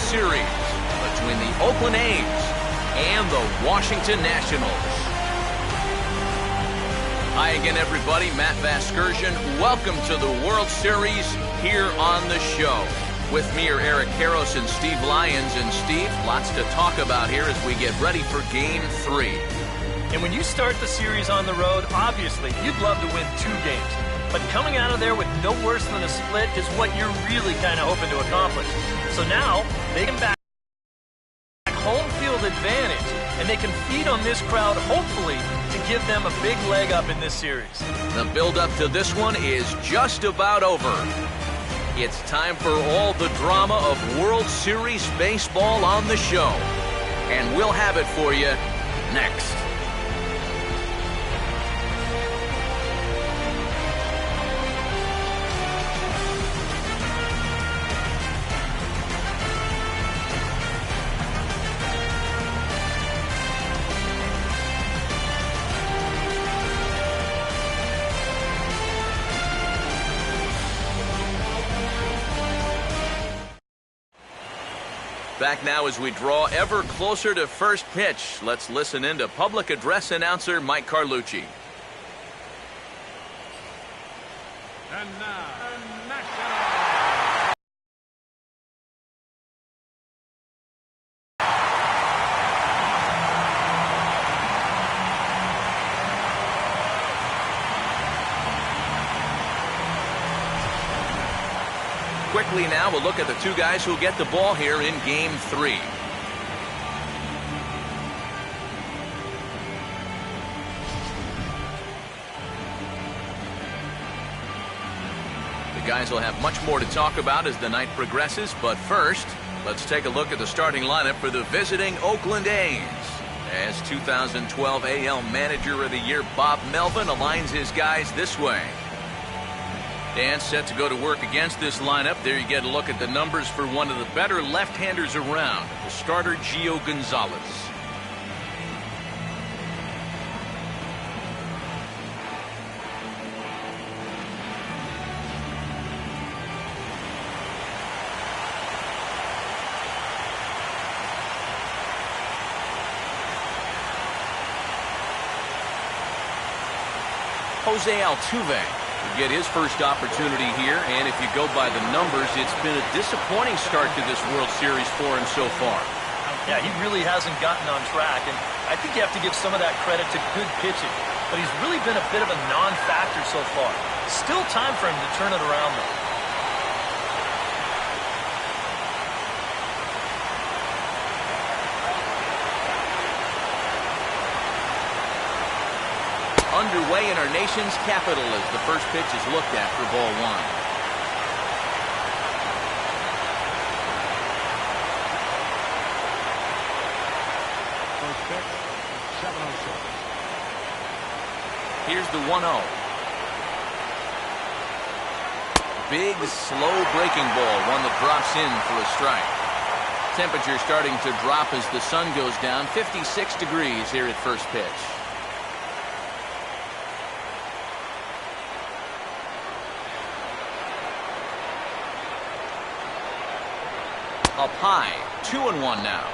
Series between the Oakland A's and the Washington Nationals. Hi again, everybody. Matt Vasgersian. Welcome to the World Series here on the show. With me are Eric Karros and Steve Lyons. And Steve, lots to talk about here as we get ready for Game 3. And when you start the series on the road, obviously, you'd love to win 2 games. But coming out of there with no worse than a split is what you're really kind of hoping to accomplish. So now, they can back home field advantage, and they can feed on this crowd, hopefully, to give them a big leg up in this series. The build-up to this one is just about over. It's time for all the drama of World Series baseball on the show. And we'll have it for you next. Back now as we draw ever closer to first pitch. Let's listen in to public address announcer Mike Carlucci. And now, Quickly now, we'll look at the 2 guys who'll get the ball here in Game 3. The guys will have much more to talk about as the night progresses, but first, let's take a look at the starting lineup for the visiting Oakland A's. As 2012 AL Manager of the Year Bob Melvin aligns his guys this way. Dan set to go to work against this lineup. There you get a look at the numbers for one of the better left-handers around, the starter Gio Gonzalez. Jose Altuve get his first opportunity here, and if you go by the numbers, it's been a disappointing start to this World Series for him so far. Yeah, he really hasn't gotten on track, and I think you have to give some of that credit to good pitching, but he's really been a bit of a non-factor so far. Still time for him to turn it around, though. Underway in our nation's capital as the first pitch is looked at for ball 1. first pitch, 7-0. Here's the 1-0. Big, slow breaking ball, one that drops in for a strike. Temperature starting to drop as the sun goes down, 56 degrees here at first pitch. Up high, 2-1 now.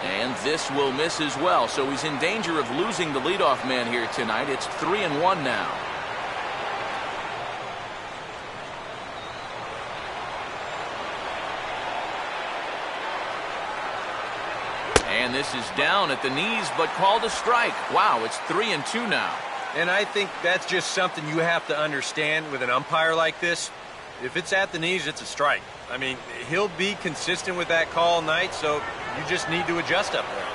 And this will miss as well, so he's in danger of losing the leadoff man here tonight. It's 3-1 now. And this is down at the knees, but called a strike. Wow, it's 3-2 now. And I think that's just something you have to understand with an umpire like this. If it's at the knees, it's a strike. I mean, he'll be consistent with that call all night, so you just need to adjust up there.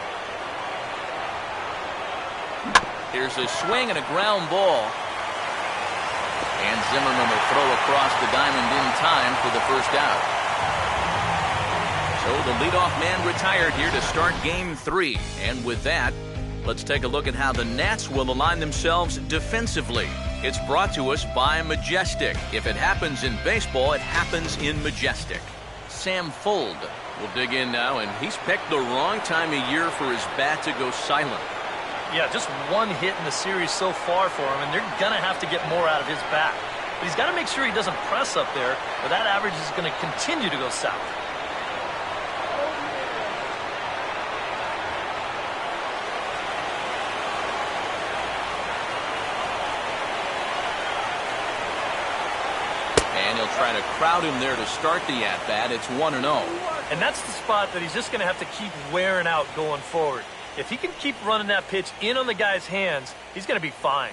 Here's a swing and a ground ball. And Zimmerman will throw across the diamond in time for the first out. So the leadoff man retired here to start game 3. And with that, let's take a look at how the Nats will align themselves defensively. It's brought to us by Majestic. If it happens in baseball, it happens in Majestic. Sam Fuld will dig in now, and he's picked the wrong time of year for his bat to go silent. Yeah, just one hit in the series so far for him, and they're going to have to get more out of his bat. But he's got to make sure he doesn't press up there, or that average is going to continue to go south. And he'll try to crowd him there to start the at-bat. It's 1-0. And that's the spot that he's just going to have to keep wearing out going forward. If he can keep running that pitch in on the guy's hands, he's going to be fine.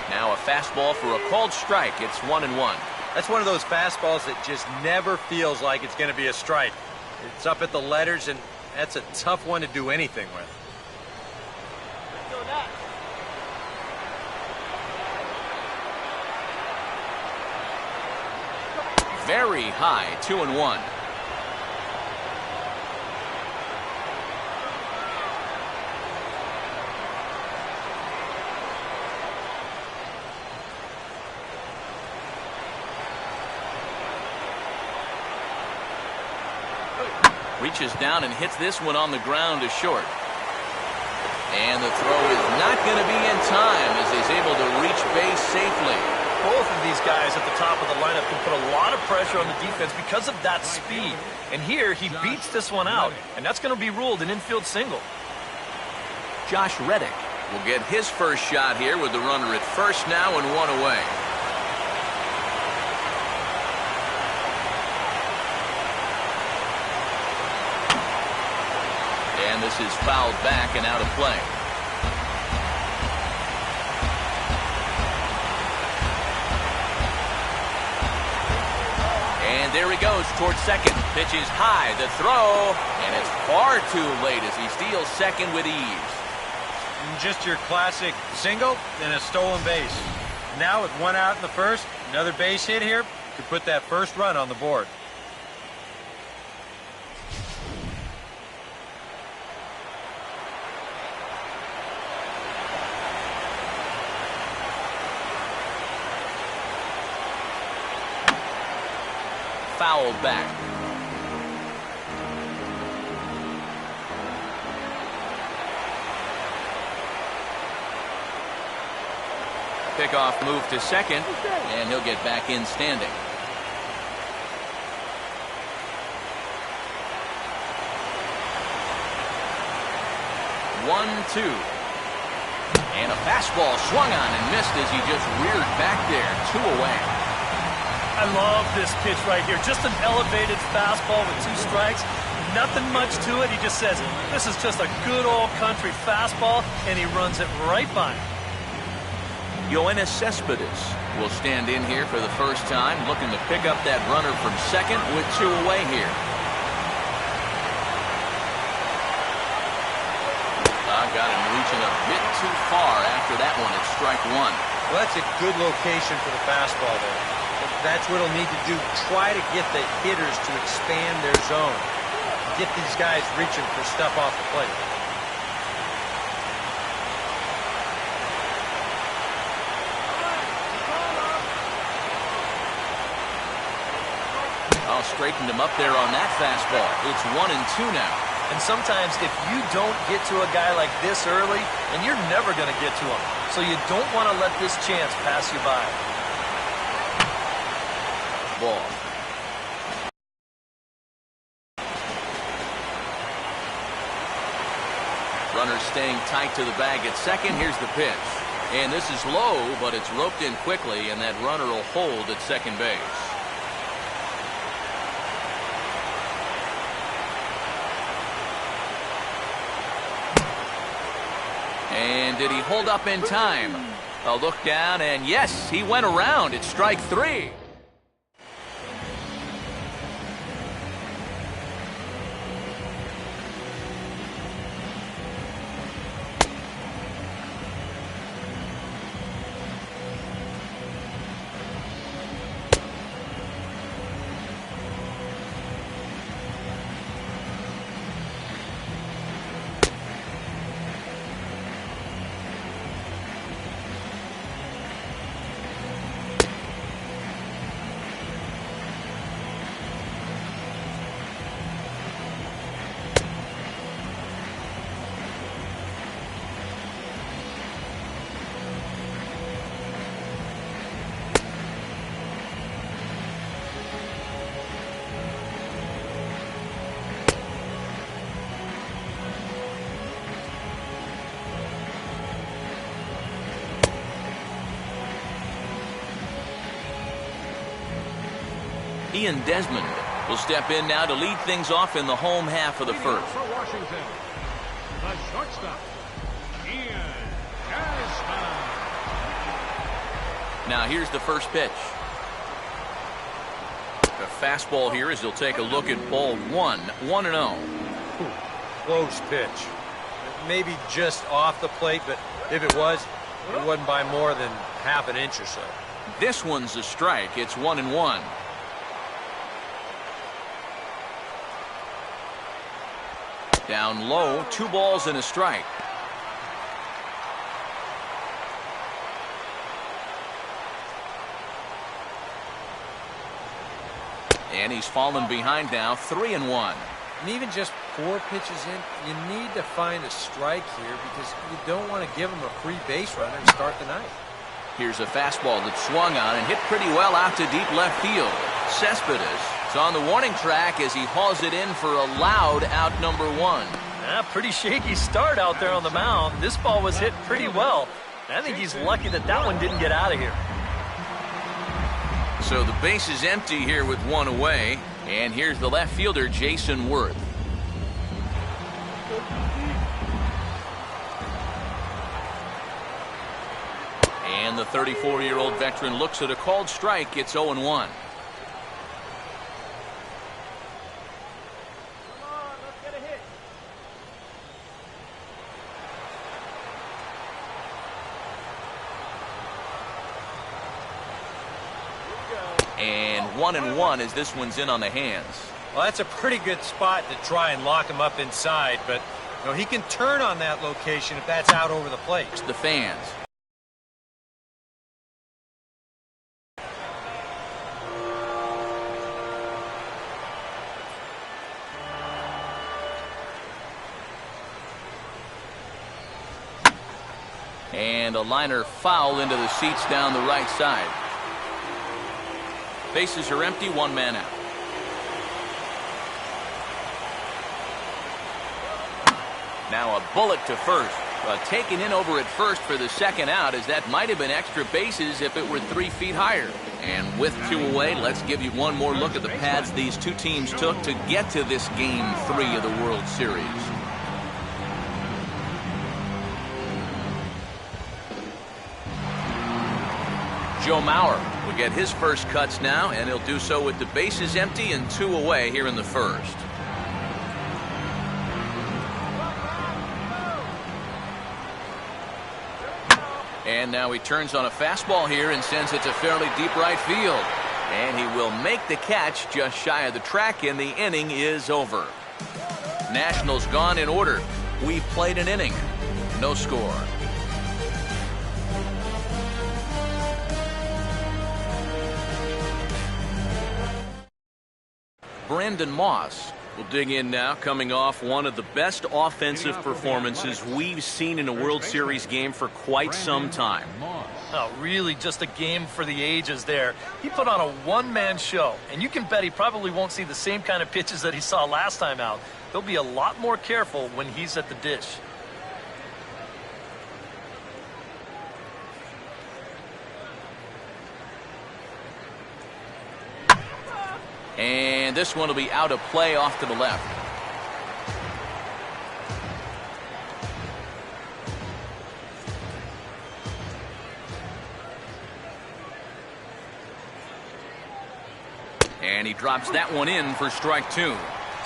Now a fastball for a called strike. It's 1-1. That's one of those fastballs that just never feels like it's going to be a strike. It's up at the letters, and that's a tough one to do anything with. Very high, 2-1. Reaches down and hits this one on the ground to short. And the throw is not going to be in time as he's able to reach base safely. Both of these guys at the top of the lineup can put a lot of pressure on the defense because of that speed. And here he beats this one out, and that's going to be ruled an infield single. Josh Reddick will get his first shot here with the runner at first now and one away. And this is fouled back and out of play. And there he goes towards second. Pitch is high, the throw, and it's far too late as he steals second with ease. Just your classic single and a stolen base. Now with one out in the first, another base hit here could put that first run on the board. Fouled back. Pickoff move to second, and he'll get back in standing. One, two. And a fastball swung on and missed as he just reared back there. 2 away. I love this pitch right here. Just an elevated fastball with 2 strikes. Nothing much to it. He just says, this is just a good old country fastball, and he runs it right by him. Yoenis Cespedes will stand in here for the first time, looking to pick up that runner from second with 2 away here. Got him reaching a bit too far after that one at strike 1. Well, that's a good location for the fastball there. That's what he'll need to do. Try to get the hitters to expand their zone. Get these guys reaching for stuff off the plate. Oh, straightened him up there on that fastball. It's 1-2 now. And sometimes if you don't get to a guy like this early, then you're never going to get to him. So you don't want to let this chance pass you by. Ball. Runner staying tight to the bag at second. Here's the pitch. And this is low, but it's roped in quickly, and that runner will hold at second base. And did he hold up in time? A look down, and yes, he went around. It's strike 3. Ian Desmond will step in now to lead things off in the home half of the first. For Washington, the shortstop, Ian Desmond. Now here's the first pitch. A fastball here as he'll take a look at ball one. 1-0. Close pitch. Maybe just off the plate, but if it wasn't by more than half an inch or so. This one's a strike. It's 1-1. Down low, 2 balls and a strike. And he's fallen behind now, 3-1. And even just 4 pitches in, you need to find a strike here because you don't want to give him a free base runner to start the night. Here's a fastball that swung on and hit pretty well out to deep left field. Cespedes is on the warning track as he hauls it in for a loud out number 1. Pretty shaky start out there on the mound. This ball was hit pretty well. I think he's lucky that that one didn't get out of here. So the base is empty here with 1 away. And here's the left fielder, Jason Worth. And the 34-year-old veteran looks at a called strike. It's 0-1. And 1-1 as this one's in on the hands. Well, that's a pretty good spot to try and lock him up inside, but he can turn on that location if that's out over the plate. The fans. And a liner foul into the seats down the right side. Bases are empty, 1 man out. Now a bullet to first. Taken in over at first for the second out, as that might have been extra bases if it were 3 feet higher. And with 2 away, let's give you one more look at the paths these two teams took to get to this Game 3 of the World Series. Joe Mauer will get his first cuts now, and he'll do so with the bases empty and 2 away here in the first. And now he turns on a fastball here and sends it to fairly deep right field. And he will make the catch just shy of the track, and the inning is over. Nationals gone in order. We've played an inning. No score. Brandon Moss will dig in now, coming off one of the best offensive performances we've seen in a World Series game for quite some time. Oh, really just a game for the ages there. He put on a one-man show, and you can bet he probably won't see the same kind of pitches that he saw last time out. He'll be a lot more careful when he's at the dish. And this one will be out of play off to the left. And he drops that one in for strike 2.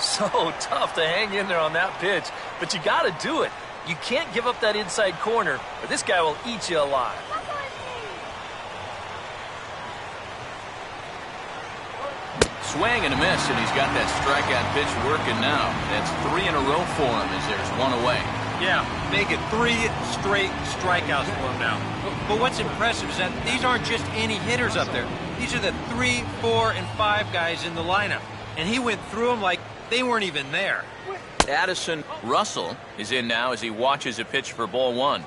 So tough to hang in there on that pitch, but you got to do it. You can't give up that inside corner, or this guy will eat you alive. Swing and a miss, and he's got that strikeout pitch working now. That's 3 in a row for him as there's 1 away. Yeah, make it 3 straight strikeouts for him now. But what's impressive is that these aren't just any hitters up there. These are the 3, 4, and 5 guys in the lineup. And he went through them like they weren't even there. Addison Russell is in now as he watches a pitch for ball 1.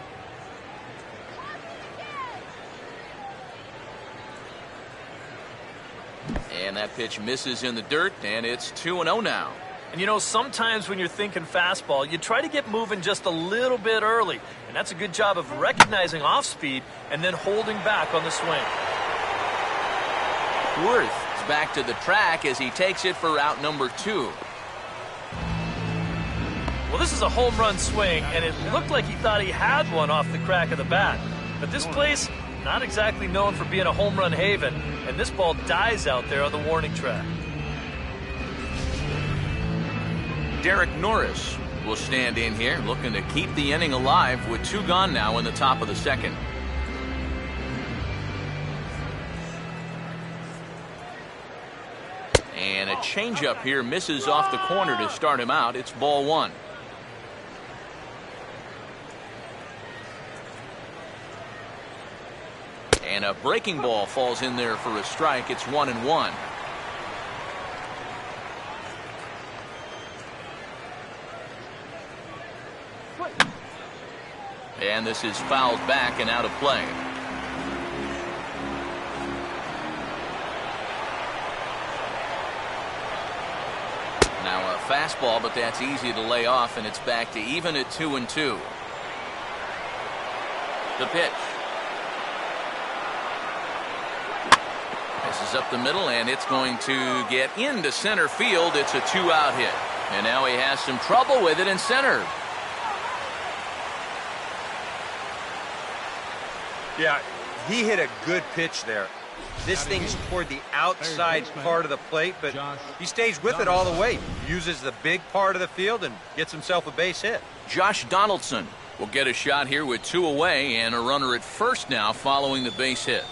And that pitch misses in the dirt, and it's 2-0 now. And you know, sometimes when you're thinking fastball, you try to get moving just a little bit early. And that's a good job of recognizing off speed and then holding back on the swing. Worth back to the track as he takes it for out number 2. Well, this is a home run swing, and it looked like he thought he had one off the crack of the bat. But this place, not exactly known for being a home run haven, and this ball dies out there on the warning track. Derek Norris will stand in here, looking to keep the inning alive with 2 gone now in the top of the second. And a changeup here misses off the corner to start him out. It's ball 1. And a breaking ball falls in there for a strike. It's 1-1. And this is fouled back and out of play. Now a fastball, but that's easy to lay off, and it's back to even at 2-2. The pitch. This is up the middle, and it's going to get into center field. It's a 2-out hit. And now he has some trouble with it in center. Yeah, he hit a good pitch there. This thing's toward the outside part of the plate, but he stays with it all the way. Uses the big part of the field and gets himself a base hit. Josh Donaldson will get a shot here with 2 away and a runner at first now following the base hit.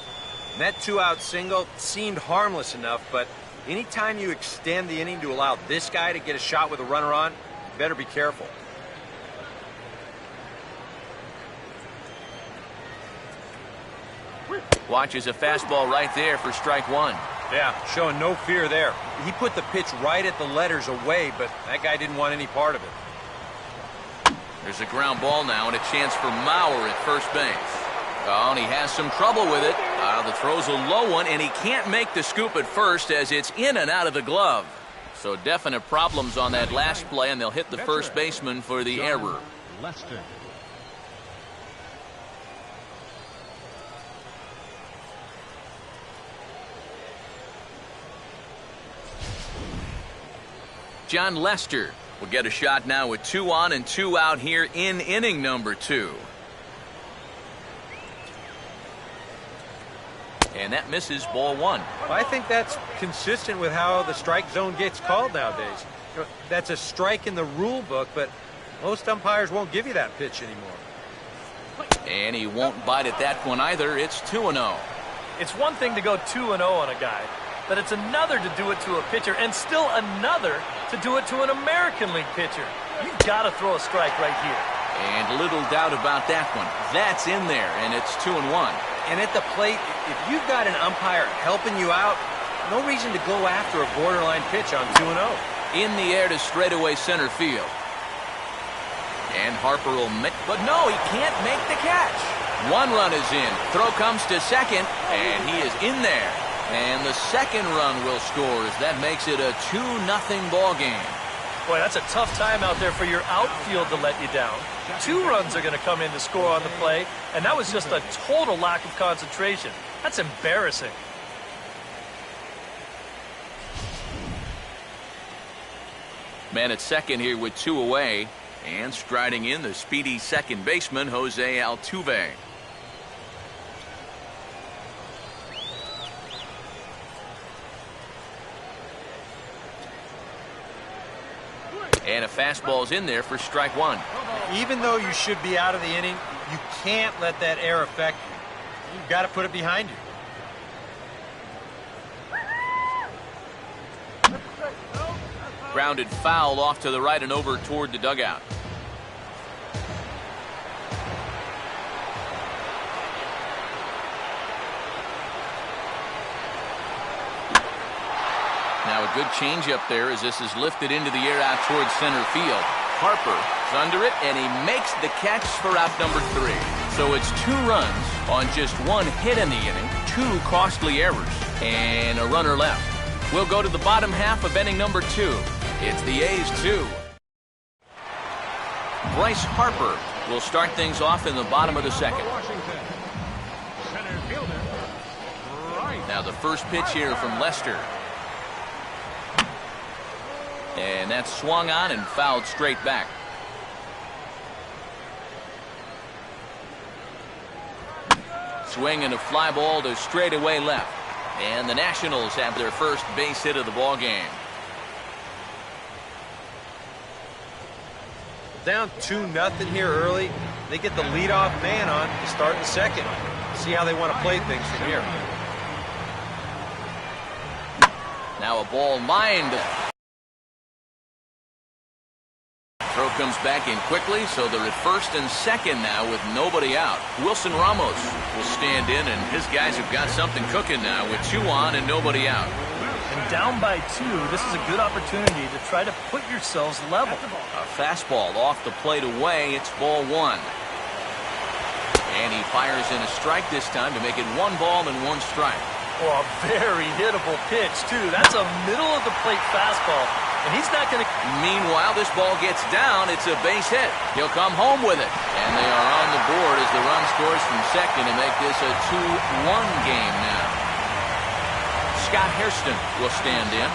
And that 2-out single seemed harmless enough, but anytime you extend the inning to allow this guy to get a shot with a runner on, you better be careful. Watches a fastball right there for strike 1. Yeah, showing no fear there. He put the pitch right at the letters away, but that guy didn't want any part of it. There's a ground ball now and a chance for Mauer at first base. Oh, and he has some trouble with it. The throw's a low one, and he can't make the scoop at first as it's in and out of the glove. So definite problems on that last play, and they'll hit the first baseman for the error. Lester. John Lester will get a shot now with 2 on and 2 out here in inning number 2. And that misses ball 1. Well, I think that's consistent with how the strike zone gets called nowadays. You know, that's a strike in the rule book, but most umpires won't give you that pitch anymore. And he won't bite at that one either. It's 2-0. It's one thing to go 2-0 on a guy, but it's another to do it to a pitcher, and still another to do it to an American League pitcher. You've got to throw a strike right here. And little doubt about that one. That's in there, and it's 2-1. And at the plate, if you've got an umpire helping you out, no reason to go after a borderline pitch on 2-0. In the air to straightaway center field. And Harper will make, but no, he can't make the catch. 1 run is in. Throw comes to second, and he is in there. And the second run will score as that makes it a 2-0 ball game. Boy, that's a tough time out there for your outfield to let you down. 2 runs are going to come in to score on the play, and that was just a total lack of concentration. That's embarrassing. Man at second here with 2 away, and striding in the speedy second baseman, Jose Altuve. And a fastball's in there for strike 1. Even though you should be out of the inning, you can't let that air affect you. You've got to put it behind you. Grounded foul off to the right and over toward the dugout. Now a good changeup there as this is lifted into the air out towards center field. Harper is under it, and he makes the catch for out number 3. So it's 2 runs on just 1 hit in the inning, 2 costly errors, and a runner left. We'll go to the bottom half of inning number 2. It's the A's 2. Bryce Harper will start things off in the bottom of the second. Now the first pitch here from Lester. And that's swung on and fouled straight back. Swing and a fly ball to straightaway left. And the Nationals have their first base hit of the ball game. Down 2-0 here early. They get the leadoff man on to start the second. See how they want to play things from here. Now a ball lined. Throw comes back in quickly, so they're at first and second now with nobody out. Wilson Ramos will stand in, and his guys have got something cooking now with 2 on and nobody out. And down by 2, this is a good opportunity to try to put yourselves level. A fastball off the plate away. It's ball 1. And he fires in a strike this time to make it 1 ball and 1 strike. Oh, a very hittable pitch, too. That's a middle-of-the-plate fastball, and he's not going to... Meanwhile, this ball gets down. It's a base hit. He'll come home with it. And they are on the board as the run scores from second to make this a 2-1 game now. Scott Hairston will stand in.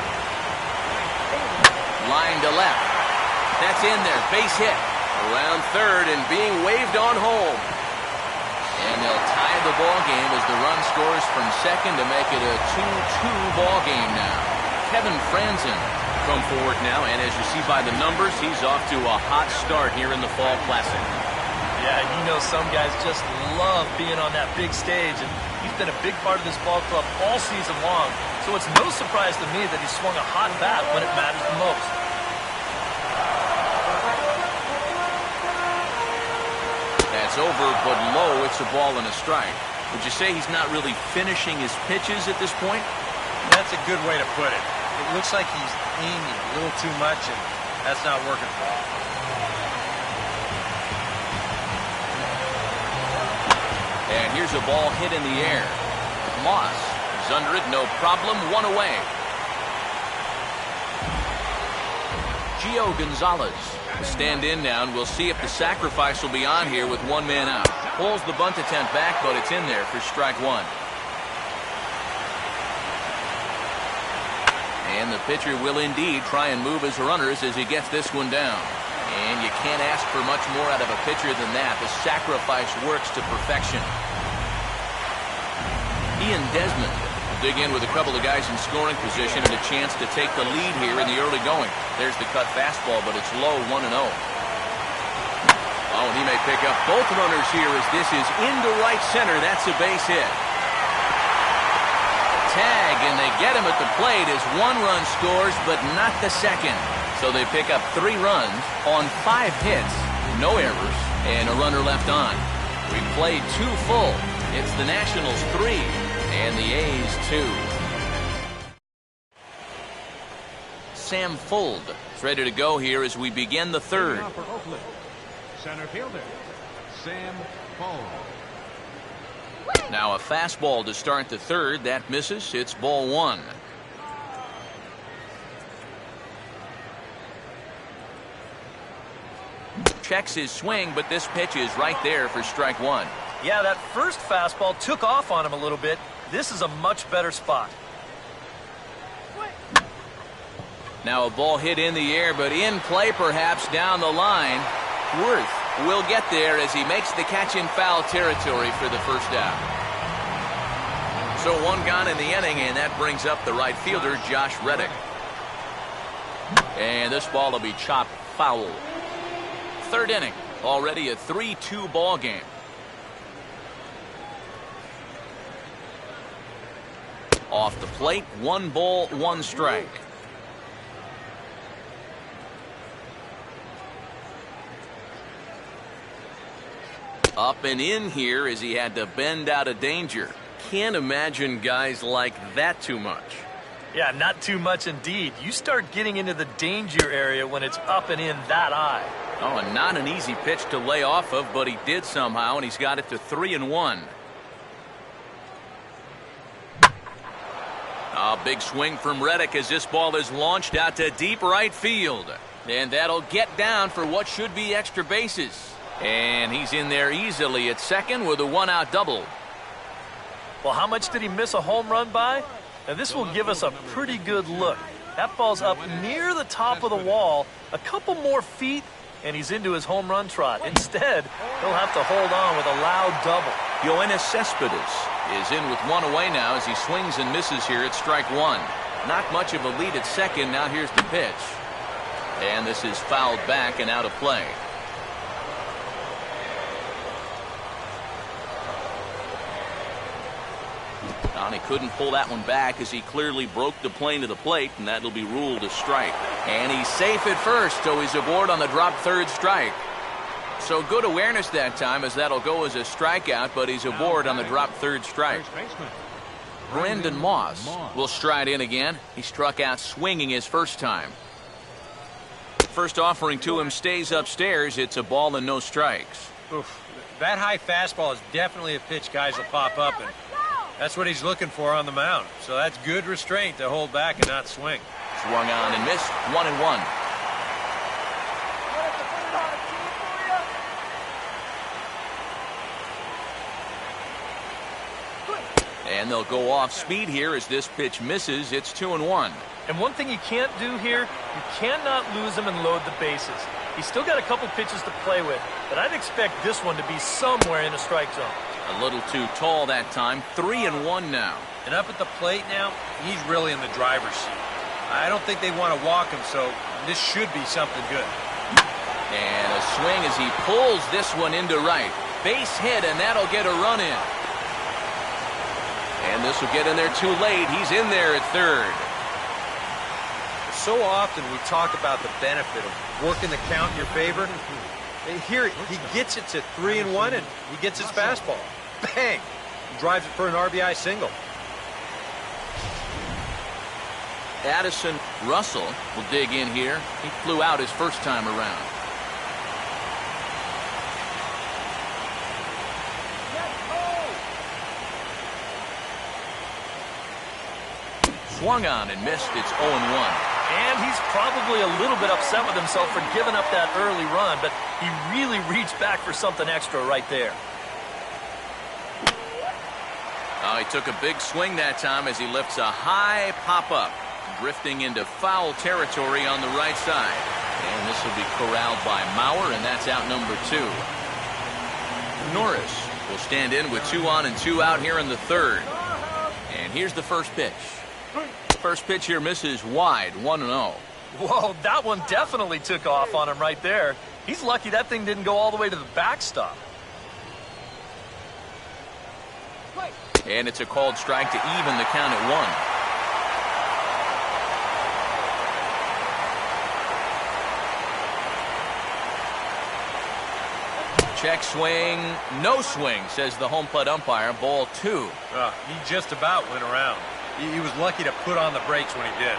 Line to left. That's in there. Base hit. Around third and being waved on home. And they'll tie the ball game as the run scores from second to make it a 2-2 ball game now. Kevin Franzen come forward now, and as you see by the numbers, he's off to a hot start here in the Fall Classic. Yeah, you know some guys just love being on that big stage, and he's been a big part of this ball club all season long, so it's no surprise to me that he swung a hot bat when it matters the most. That's over, but low. It's a ball and a strike. Would you say he's not really finishing his pitches at this point? That's a good way to put it. It looks like he's aiming a little too much, and that's not working for him. And here's a ball hit in the air. Moss is under it, no problem, 1 away. Gio Gonzalez will stand in now, and we'll see if the sacrifice will be on here with 1 man out. Pulls the bunt attempt back, but it's in there for strike 1. And the pitcher will indeed try and move his runners as he gets this one down. And you can't ask for much more out of a pitcher than that. The sacrifice works to perfection. Ian Desmond will dig in with a couple of guys in scoring position and a chance to take the lead here in the early going. There's the cut fastball, but it's low, 1-0. Oh, and he may pick up both runners here as this is into right center. That's a base hit. Tag, and they get him at the plate as 1 run scores, but not the second. So they pick up 3 runs on 5 hits, no errors, and a runner left on. We played 2 full. It's the Nationals 3 and the A's 2. Sam Fuld is ready to go here as we begin the third. For Oakland, center fielder Sam Fuld. Now a fastball to start the third. That misses. It's ball 1. Checks his swing, but this pitch is right there for strike 1. Yeah, that first fastball took off on him a little bit. This is a much better spot. Now a ball hit in the air, but in play perhaps down the line. Worth will get there as he makes the catch in foul territory for the first out. So 1 gone in the inning, and that brings up the right fielder, Josh Reddick. And this ball will be chopped foul. Third inning, already a 3-2 ball game. Off the plate, 1 ball, 1 strike. Up and in here as he had to bend out of danger. Can't imagine guys like that too much. Yeah, not too much indeed. You start getting into the danger area when it's up and in that high. Oh, and not an easy pitch to lay off of, but he did somehow, and he's got it to 3-1. A big swing from Reddick as this ball is launched out to deep right field. And that'll get down for what should be extra bases. And he's in there easily at second with a 1-out double. Well, how much did he miss a home run by? Now, this will give us a pretty good look. That ball's up near the top of the wall. A couple more feet, and he's into his home run trot. Instead, he'll have to hold on with a loud double. Yoenis Cespedes is in with one away now as he swings and misses here at strike one. Not much of a lead at second. Now here's the pitch. And this is fouled back and out of play. He couldn't pull that one back as he clearly broke the plane to the plate, and that'll be ruled a strike. And he's safe at first, so he's aboard on the drop third strike. So good awareness that time, as that'll go as a strikeout, but he's aboard on the drop third strike. Brandon Moss will stride in again. He struck out swinging his first time. First offering to him stays upstairs. It's a ball and no strikes. Oof. That high fastball is definitely a pitch guys will pop up, and that's what he's looking for on the mound. So that's good restraint to hold back and not swing. Swung on and missed. 1-1. And they'll go off speed here as this pitch misses. It's 2-1. And one thing you can't do here, you cannot lose him and load the bases. He's still got a couple pitches to play with, but I'd expect this one to be somewhere in the strike zone. A little too tall that time. 3-1 now. And up at the plate now, he's really in the driver's seat. I don't think they want to walk him, so this should be something good. And a swing as he pulls this one into right. Base hit, and that'll get a run in. And this will get in there too late. He's in there at third. So often we talk about the benefit of working the count in your favor. Here, he gets it to 3-1, and he gets his fastball. Bang! He drives it for an RBI single. Addison Russell will dig in here. He flew out his first time around. Swung on and missed. It's 0-1. And he's probably a little bit upset with himself for giving up that early run, but he really reached back for something extra right there. He took a big swing that time as he lifts a high pop-up, drifting into foul territory on the right side. And this will be corralled by Mauer, and that's out number 2. Norris will stand in with 2 on and 2 out here in the third. And here's the first pitch. First pitch here misses wide, 1-0. Whoa, that one definitely took off on him right there. He's lucky that thing didn't go all the way to the backstop. And it's a called strike to even the count at 1. Check swing, no swing, says the home plate umpire. Ball 2. He just about went around. He was lucky to put on the brakes when he did.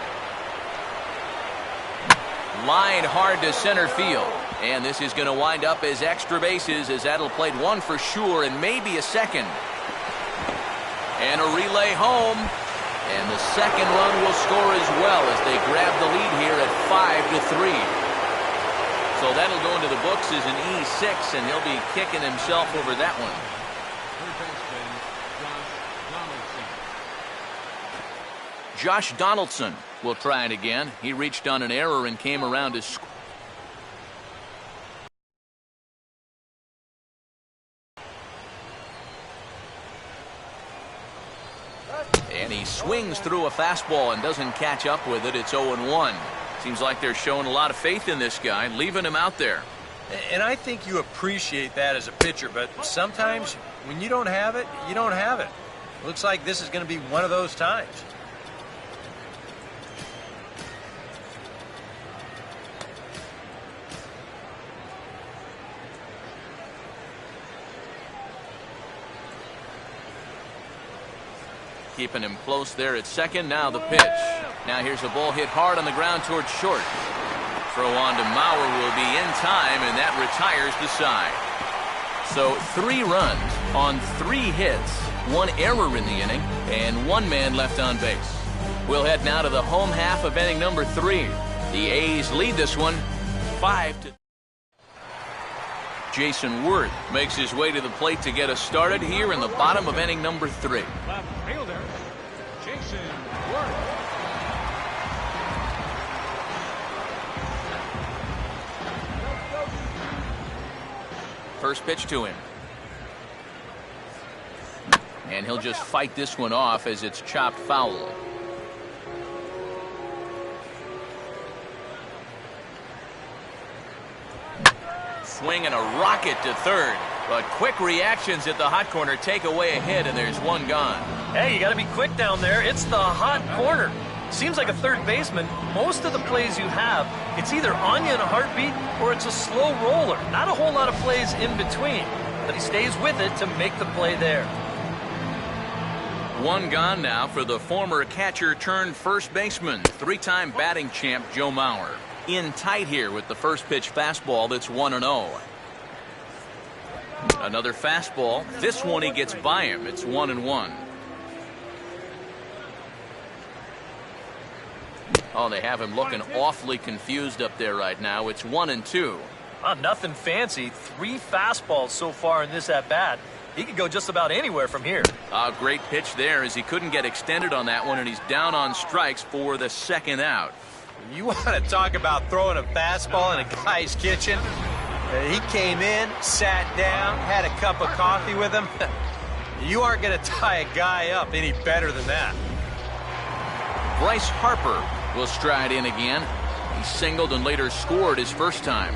Line hard to center field. And this is going to wind up as extra bases, as that'll play 1 for sure and maybe a second. And a relay home. And the second run will score as well as they grab the lead here at 5-3. So that'll go into the books as an E6, and he'll be kicking himself over that one. Josh Donaldson will try it again. He reached on an error and came around to score. And he swings through a fastball and doesn't catch up with it. It's 0-1. Seems like they're showing a lot of faith in this guy, leaving him out there. And I think you appreciate that as a pitcher, but sometimes when you don't have it, you don't have it. Looks like this is going to be one of those times. Keeping him close there at second. Now the pitch. Now here's a ball hit hard on the ground towards short. Throw on to Mauer will be in time, and that retires the side. So 3 runs on 3 hits, 1 error in the inning, and 1 man left on base. We'll head now to the home half of inning number 3. The A's lead this one 5-2. Jason Worth makes his way to the plate to get us started here in the bottom of inning number 3. Left fielder, Jason Worth. first pitch to him. And he'll just fight this one off as it's chopped foul. Swing and a rocket to third. But quick reactions at the hot corner take away a hit, and there's one gone. Hey, you got to be quick down there. It's the hot corner. Seems like a third baseman, most of the plays you have, it's either on you in a heartbeat or it's a slow roller. Not a whole lot of plays in between, but he stays with it to make the play there. One gone now for the former catcher turned first baseman, three-time batting champ Joe Mauer. In tight here with the first pitch fastball that's 1-0. Another fastball. This one he gets by him. It's 1-1. Oh, they have him looking awfully confused up there right now. It's 1-2. Nothing fancy. 3 fastballs so far in this at-bat. He could go just about anywhere from here. A great pitch there as he couldn't get extended on that one, and he's down on strikes for the second out. You want to talk about throwing a fastball in a guy's kitchen? He came in, sat down, had a cup of coffee with him. You aren't going to tie a guy up any better than that. Bryce Harper will stride in again. He singled and later scored his first time.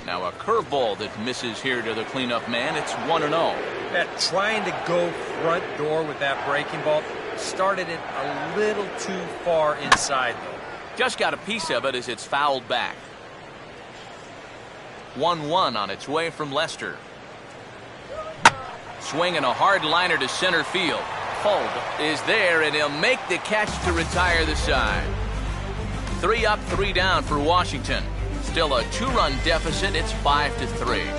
Now a curveball that misses here to the cleanup man. It's 1-0. That trying to go front door with that breaking ball started it a little too far inside, though. Just got a piece of it as it's fouled back. 1-1 on its way from Lester. Swinging a hard liner to center field. Fold is there, and he'll make the catch to retire the side. 3 up, 3 down for Washington. Still a 2-run deficit. It's 5-3.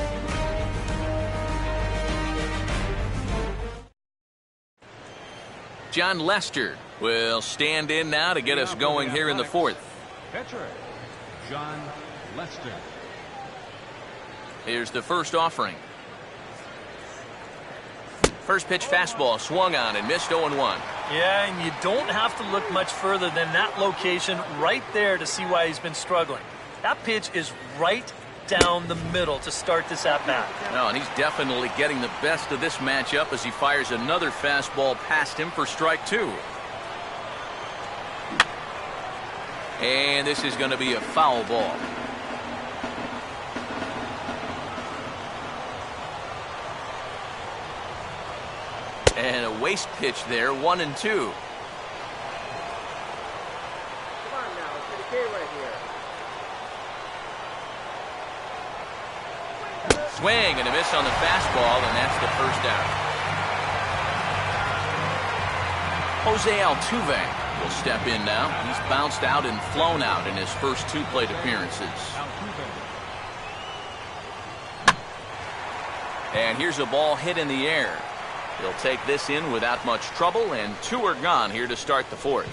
John Lester will stand in now to get us going here in the fourth. Pitcher, John Lester. Here's the first offering. First pitch fastball swung on and missed 0-1. Yeah, and you don't have to look much further than that location right there to see why he's been struggling. That pitch is right down the middle to start this at-bat. No, and he's definitely getting the best of this matchup as he fires another fastball past him for strike 2. And this is going to be a foul ball. And a waste pitch there, 1-2. Come on now, it's the game right here. Swing and a miss on the fastball, and that's the first out. Jose Altuve will step in now. He's bounced out and flown out in his first 2 plate appearances. And here's a ball hit in the air. He'll take this in without much trouble, and 2 are gone here to start the fourth.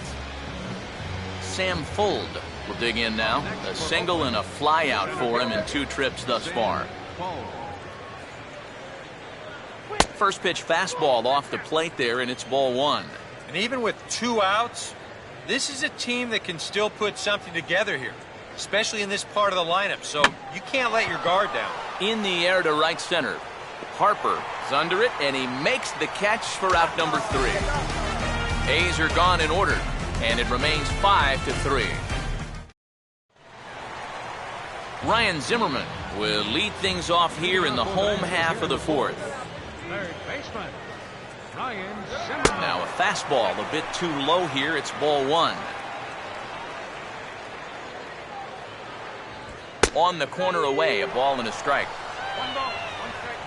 Sam Fuld will dig in now. A single and a fly out for him in 2 trips thus far. First pitch fastball off the plate there, and it's ball 1. And even with 2 outs, this is a team that can still put something together here, especially in this part of the lineup, so you can't let your guard down. In the air to right center. Harper is under it, and he makes the catch for out number 3. A's are gone in order, and it remains 5-3. Ryan Zimmerman will lead things off here in the home half of the fourth. Third baseman, Ryan Zimmerman. Now a fastball a bit too low here. It's ball 1. On the corner away, a ball and a strike. 1 ball, 1 strike.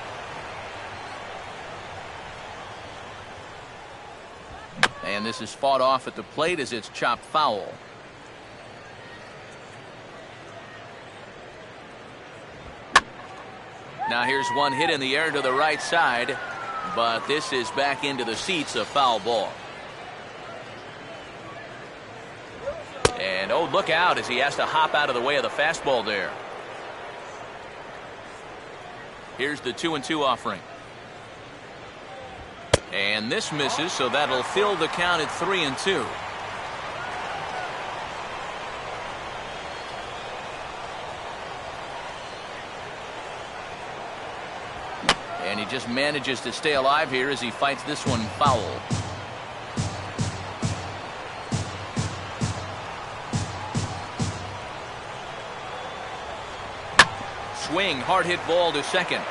And this is fought off at the plate as it's chopped foul. Now here's one hit in the air to the right side, but this is back into the seats, a foul ball. And oh, look out as he has to hop out of the way of the fastball there. Here's the 2-2 offering. And this misses, so that'll fill the count at 3-2. And he just manages to stay alive here as he fights this one foul. Swing, hard hit ball to second.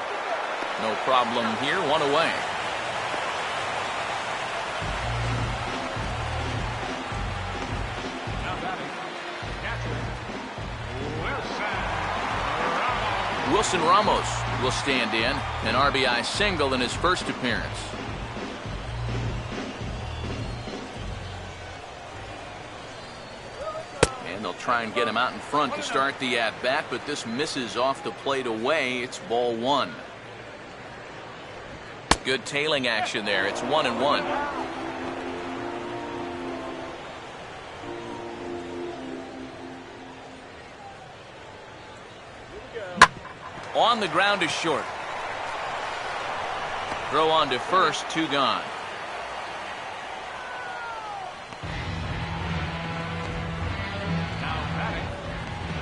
No problem here, one away. Wilson Ramos will stand in, an RBI single in his first appearance. And they'll try and get him out in front to start the at-bat, but this misses off the plate away. It's ball one. Good tailing action there. It's 1-1. On the ground is short. Throw on to first, 2 gone. Now batting,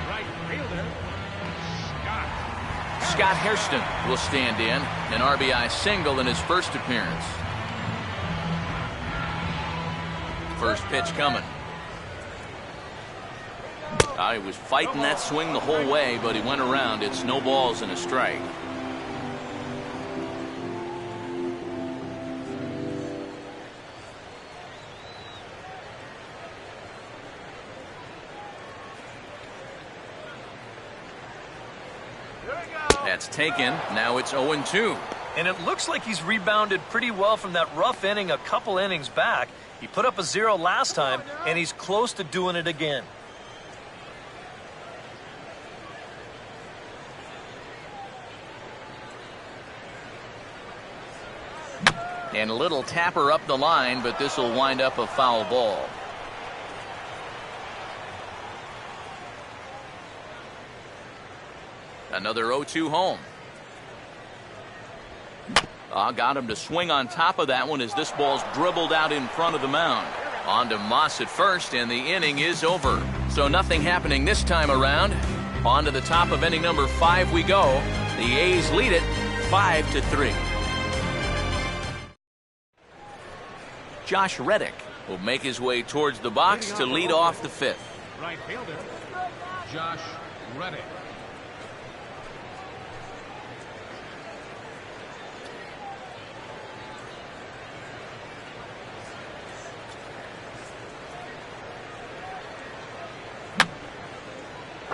right fielder, Scott Hairston will stand in, an RBI single in his first appearance. First pitch coming. He was fighting that swing the whole way, but he went around. It's no balls and a strike. That's taken. Now it's 0-2. And it looks like he's rebounded pretty well from that rough inning a couple innings back. He put up a 0 last time, and he's close to doing it again. And a little tapper up the line, but this will wind up a foul ball. Another 0-2 home. Got him to swing on top of that one as this ball's dribbled out in front of the mound. On to Moss at first, and the inning is over. So nothing happening this time around. On to the top of inning number 5 we go. The A's lead it 5-3. Josh Reddick will make his way towards the box to lead off the 5th. right fielder, Josh Reddick.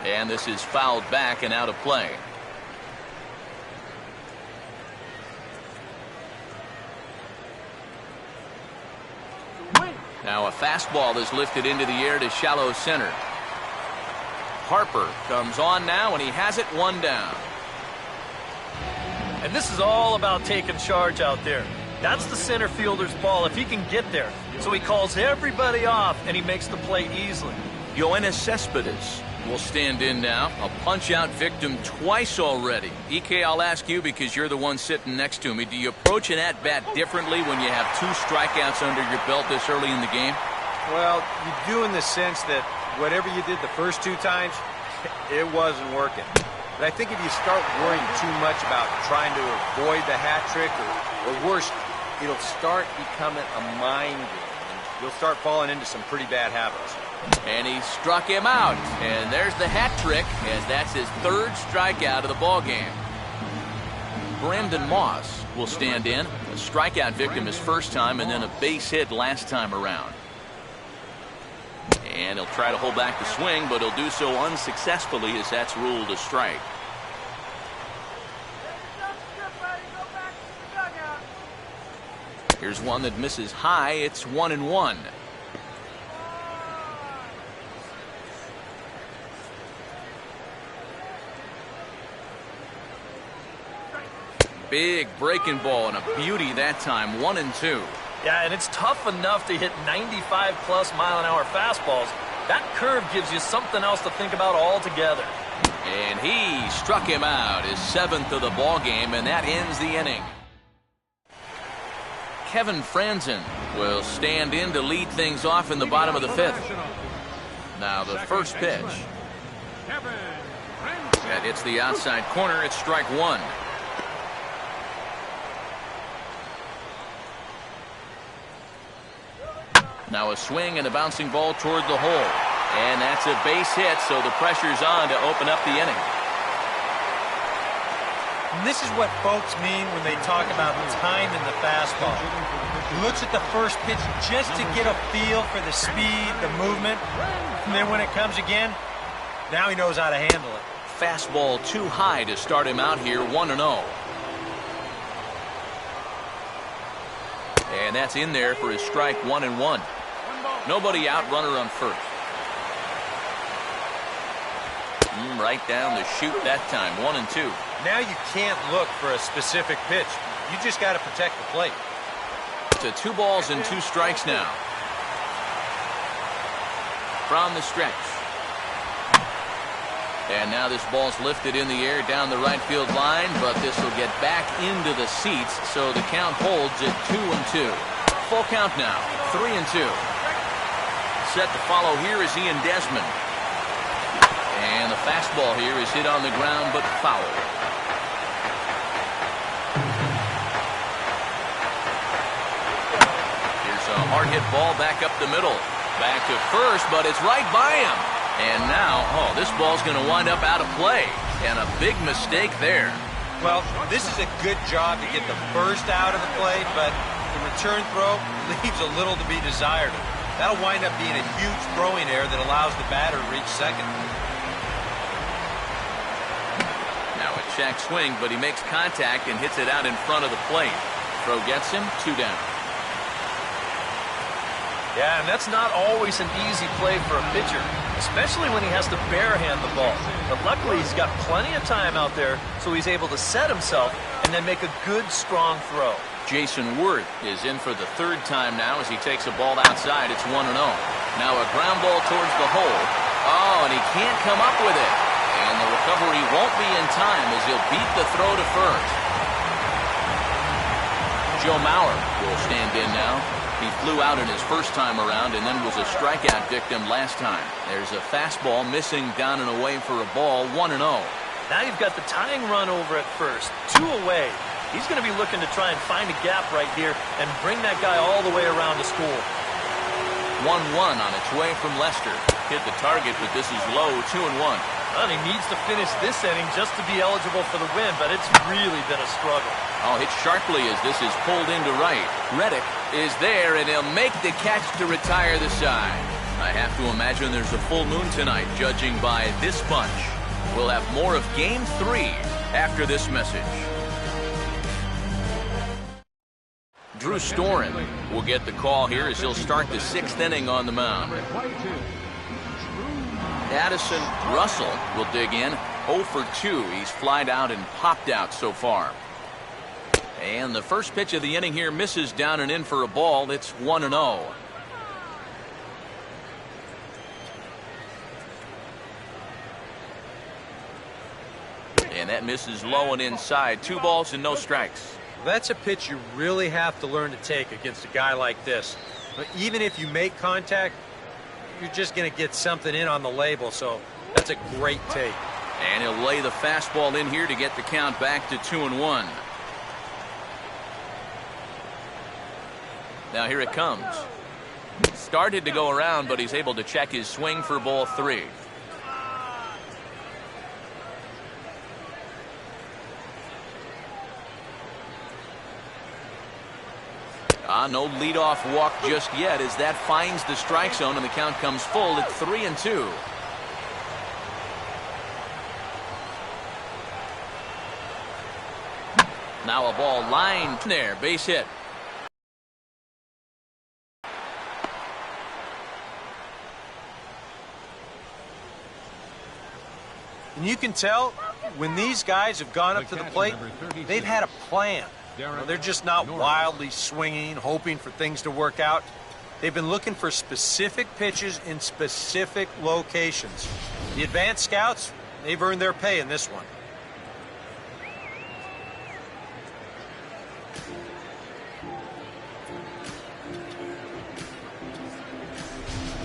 And this is fouled back and out of play. Now a fastball is lifted into the air to shallow center. Harper comes on now, and he has it 1 down. And this is all about taking charge out there. That's the center fielder's ball if he can get there. So he calls everybody off, and he makes the play easily. Yoenis Cespedes will stand in now. A punch-out victim twice already. EK, I'll ask you because you're the one sitting next to me. Do you approach an at-bat differently when you have 2 strikeouts under your belt this early in the game? Well, you do in the sense that whatever you did the first 2 times, it wasn't working. But I think if you start worrying too much about trying to avoid the hat trick, or worse, it'll start becoming a mind game. And you'll start falling into some pretty bad habits. And he struck him out. And there's the hat trick, as that's his 3rd strikeout of the ball game. Brandon Moss will stand in. A strikeout victim his first time, and then a base hit last time around. And he'll try to hold back the swing, but he'll do so unsuccessfully as that's ruled a strike. Here's one that misses high. It's 1-1. Big breaking ball and a beauty that time. 1-2. Yeah, and it's tough enough to hit 95-plus mile-an-hour fastballs. That curve gives you something else to think about altogether. And he struck him out, his 7th of the ball game, and that ends the inning. Kevin Franzen will stand in to lead things off in the bottom of the 5th. Now the first pitch. That hits the outside corner. It's strike 1. Now a swing and a bouncing ball toward the hole. And that's a base hit, so the pressure's on to open up the inning. And this is what folks mean when they talk about time in the fastball. He looks at the first pitch just to get a feel for the speed, the movement, and then when it comes again, now he knows how to handle it. Fastball too high to start him out here, 1-0. And that's in there for his strike, 1-1. Nobody out, runner on first. Right down the chute that time, 1-2. Now you can't look for a specific pitch. You just got to protect the plate. To 2 balls and 2 strikes now. From the stretch. And now this ball's lifted in the air down the right field line, but this will get back into the seats, so the count holds at 2-2. Full count now, 3-2. Set to follow here is Ian Desmond. And the fastball here is hit on the ground, but foul. Here's a hard hit ball back up the middle. Back to first, but it's right by him. And now, this ball's going to wind up out of play. And a big mistake there. Well, this is a good job to get the first out of the play, but the return throw leaves a little to be desired. That'll wind up being a huge throwing error that allows the batter to reach second. Now a check swing, but he makes contact and hits it out in front of the plate. Throw gets him, 2 down. Yeah, and that's not always an easy play for a pitcher, especially when he has to barehand the ball. But luckily, he's got plenty of time out there, so he's able to set himself and then make a good, strong throw. Jason Worth is in for the 3rd time now as he takes a ball outside. It's 1-0. Now a ground ball towards the hole. And he can't come up with it. And the recovery won't be in time as he'll beat the throw to first. Joe Mauer will stand in now. He flew out in his first time around and then was a strikeout victim last time. There's a fastball missing down and away for a ball, 1-0. Now you've got the tying run over at first, 2 away. He's going to be looking to try and find a gap right here and bring that guy all the way around to score. 1-1 on its way from Lester. Hit the target, but this is low, 2-1. Well, he needs to finish this inning just to be eligible for the win, but it's really been a struggle. Hit sharply as this is pulled into right. Reddick is there, and he'll make the catch to retire the side. I have to imagine there's a full moon tonight, judging by this bunch. We'll have more of Game 3 after this message. Drew Storen will get the call here as he'll start the 6th inning on the mound. Addison Russell will dig in. 0 for 2. He's flied out and popped out so far. And the first pitch of the inning here misses down and in for a ball. It's 1-0. And that misses low and inside. 2 balls and no strikes. That's a pitch you really have to learn to take against a guy like this. But even if you make contact, you're just going to get something in on the label, so that's a great take. And he'll lay the fastball in here to get the count back to 2-1. Now here it comes. Started to go around, but he's able to check his swing for ball 3. No leadoff walk just yet as that finds the strike zone and the count comes full at 3-2. Now a ball lined there, base hit. And you can tell when these guys have gone up to the plate, they've had a plan. They're just not wildly swinging, hoping for things to work out. They've been looking for specific pitches in specific locations. The advanced scouts, they've earned their pay in this one.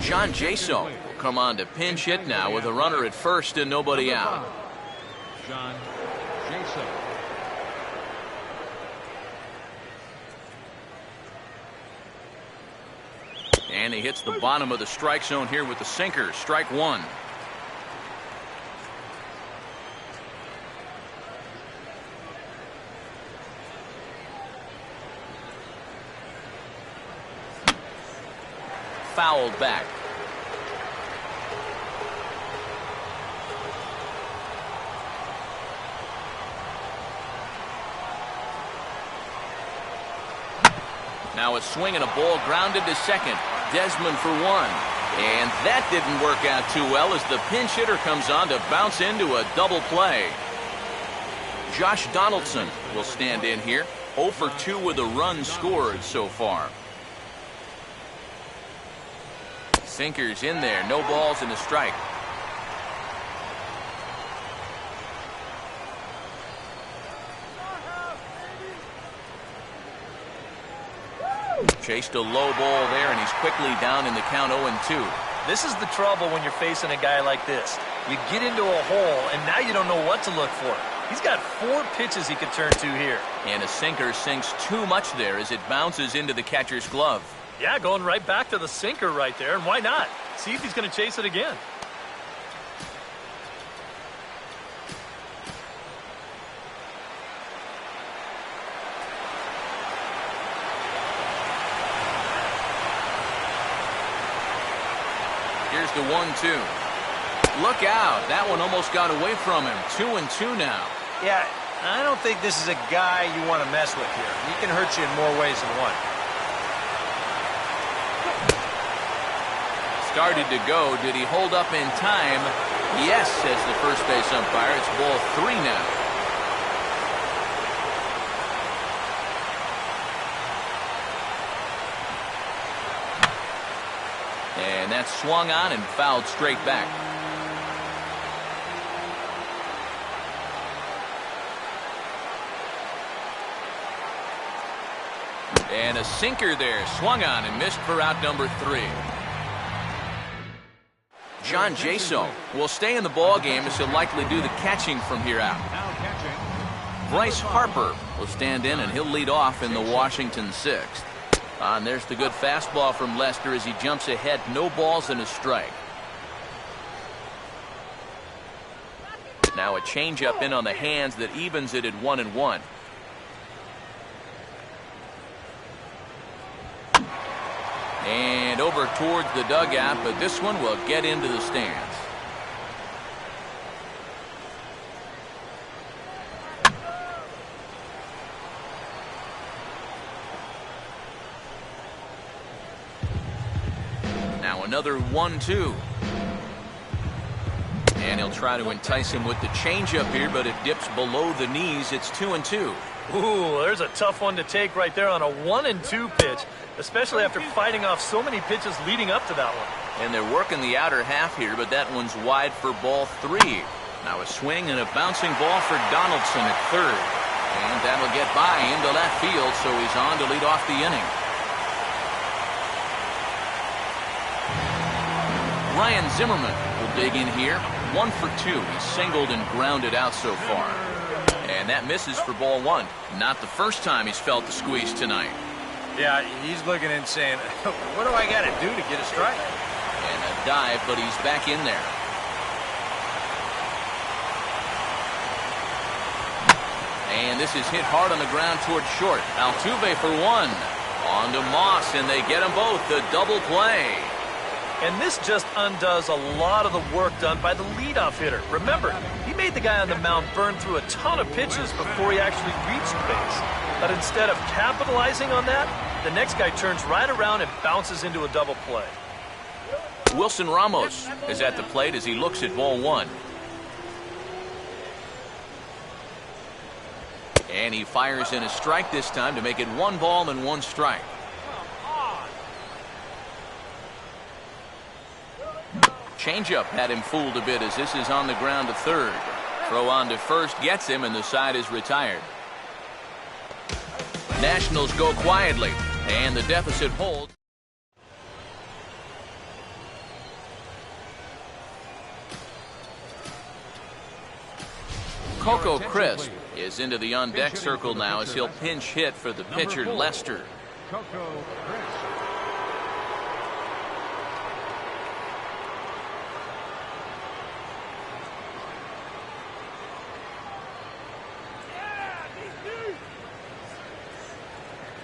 John Jaso will come on to pinch hit now with a runner at first and nobody out. John Jaso. And he hits the bottom of the strike zone here with the sinker. Strike one. Fouled back. Now a swing and a ball grounded to second. Desmond for one. And that didn't work out too well as the pinch hitter comes on to bounce into a double play. Josh Donaldson will stand in here. 0 for 2 with a run scored so far. Sinker's in there. No balls and a strike. Chased a low ball there, and he's quickly down in the count 0-2. This is the trouble when you're facing a guy like this. You get into a hole, and now you don't know what to look for. He's got 4 pitches he could turn to here. And a sinker sinks too much there as it bounces into the catcher's glove. Yeah, going right back to the sinker right there, and why not? See if he's going to chase it again. Here's the 1-2. Look out. That one almost got away from him. 2-2 now. Yeah, I don't think this is a guy you want to mess with here. He can hurt you in more ways than one. Started to go. Did he hold up in time? Yes, says the first base umpire. It's ball 3 now. And that's swung on and fouled straight back. And a sinker there, swung on and missed for out number 3. John Jaso will stay in the ball game as he'll likely do the catching from here out. Bryce Harper will stand in and he'll lead off in the Washington 6th. And there's the good fastball from Lester as he jumps ahead. No balls and a strike. Now a changeup in on the hands that evens it at 1-1. And over towards the dugout, but this one will get into the stands. Now another 1-2. And he'll try to entice him with the changeup here, but it dips below the knees. It's 2-2. Ooh, there's a tough one to take right there on a 1-2 pitch, especially after fighting off so many pitches leading up to that one. And they're working the outer half here, but that one's wide for ball 3. Now a swing and a bouncing ball for Donaldson at third. And that'll get by into left field, so he's on to lead off the inning. Ryan Zimmerman will dig in here. 1 for 2. He's singled and grounded out so far. And that misses for ball 1. Not the first time he's felt the squeeze tonight. Yeah, he's looking and saying, what do I got to do to get a strike? And a dive, but he's back in there. And this is hit hard on the ground towards short. Altuve for 1. On to Moss, and they get them both. The double play. And this just undoes a lot of the work done by the leadoff hitter. Remember, he made the guy on the mound burn through a ton of pitches before he actually reached base. But instead of capitalizing on that, the next guy turns right around and bounces into a double play. Wilson Ramos is at the plate as he looks at ball 1. And he fires in a strike this time to make it 1 ball and 1 strike. Changeup had him fooled a bit as this is on the ground to third. Throw on to first gets him, and the side is retired. Nationals go quietly, and the deficit holds. Coco Crisp is into the on-deck circle now as he'll pinch hit for the pitcher Lester. Coco Crisp.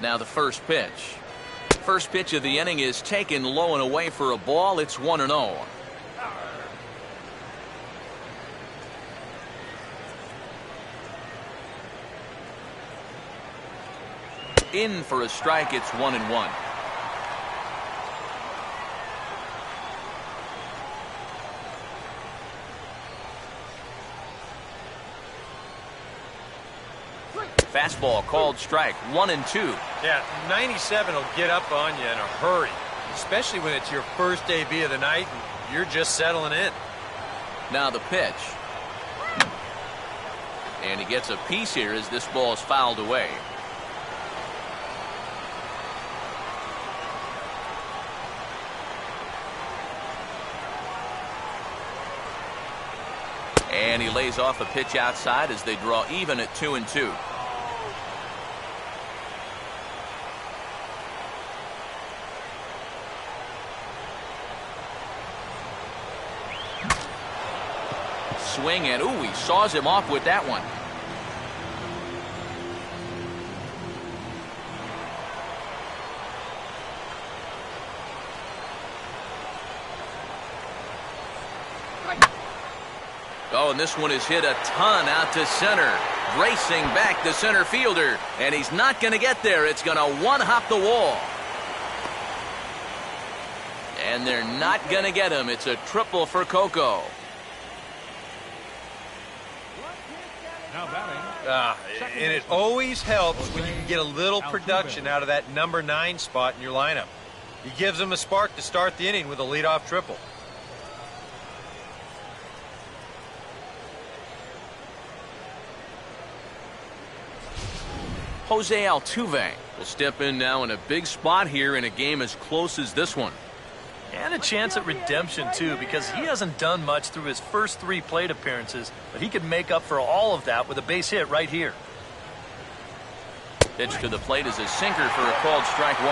Now the first pitch. First pitch of the inning is taken low and away for a ball. It's 1-0. In for a strike. It's 1-1. Fastball called strike. 1-2. Yeah, 97 will get up on you in a hurry, especially when it's your first AB of the night and you're just settling in. Now the pitch. And he gets a piece here as this ball is fouled away. And he lays off a pitch outside as they draw even at 2-2. Swing and ooh, he saws him off with that one. Oh, and this one is hit a ton out to center. Racing back the center fielder, and he's not going to get there. It's going to one-hop the wall. And they're not going to get him. It's a triple for Coco. Now batting. And it always helps when you can get a little production out of that number 9 spot in your lineup. He gives them a spark to start the inning with a leadoff triple. Jose Altuve will step in now in a big spot here in a game as close as this one. And a chance at redemption, too, because he hasn't done much through his first 3 plate appearances, but he could make up for all of that with a base hit right here. Pitch to the plate is a sinker for a called strike 1.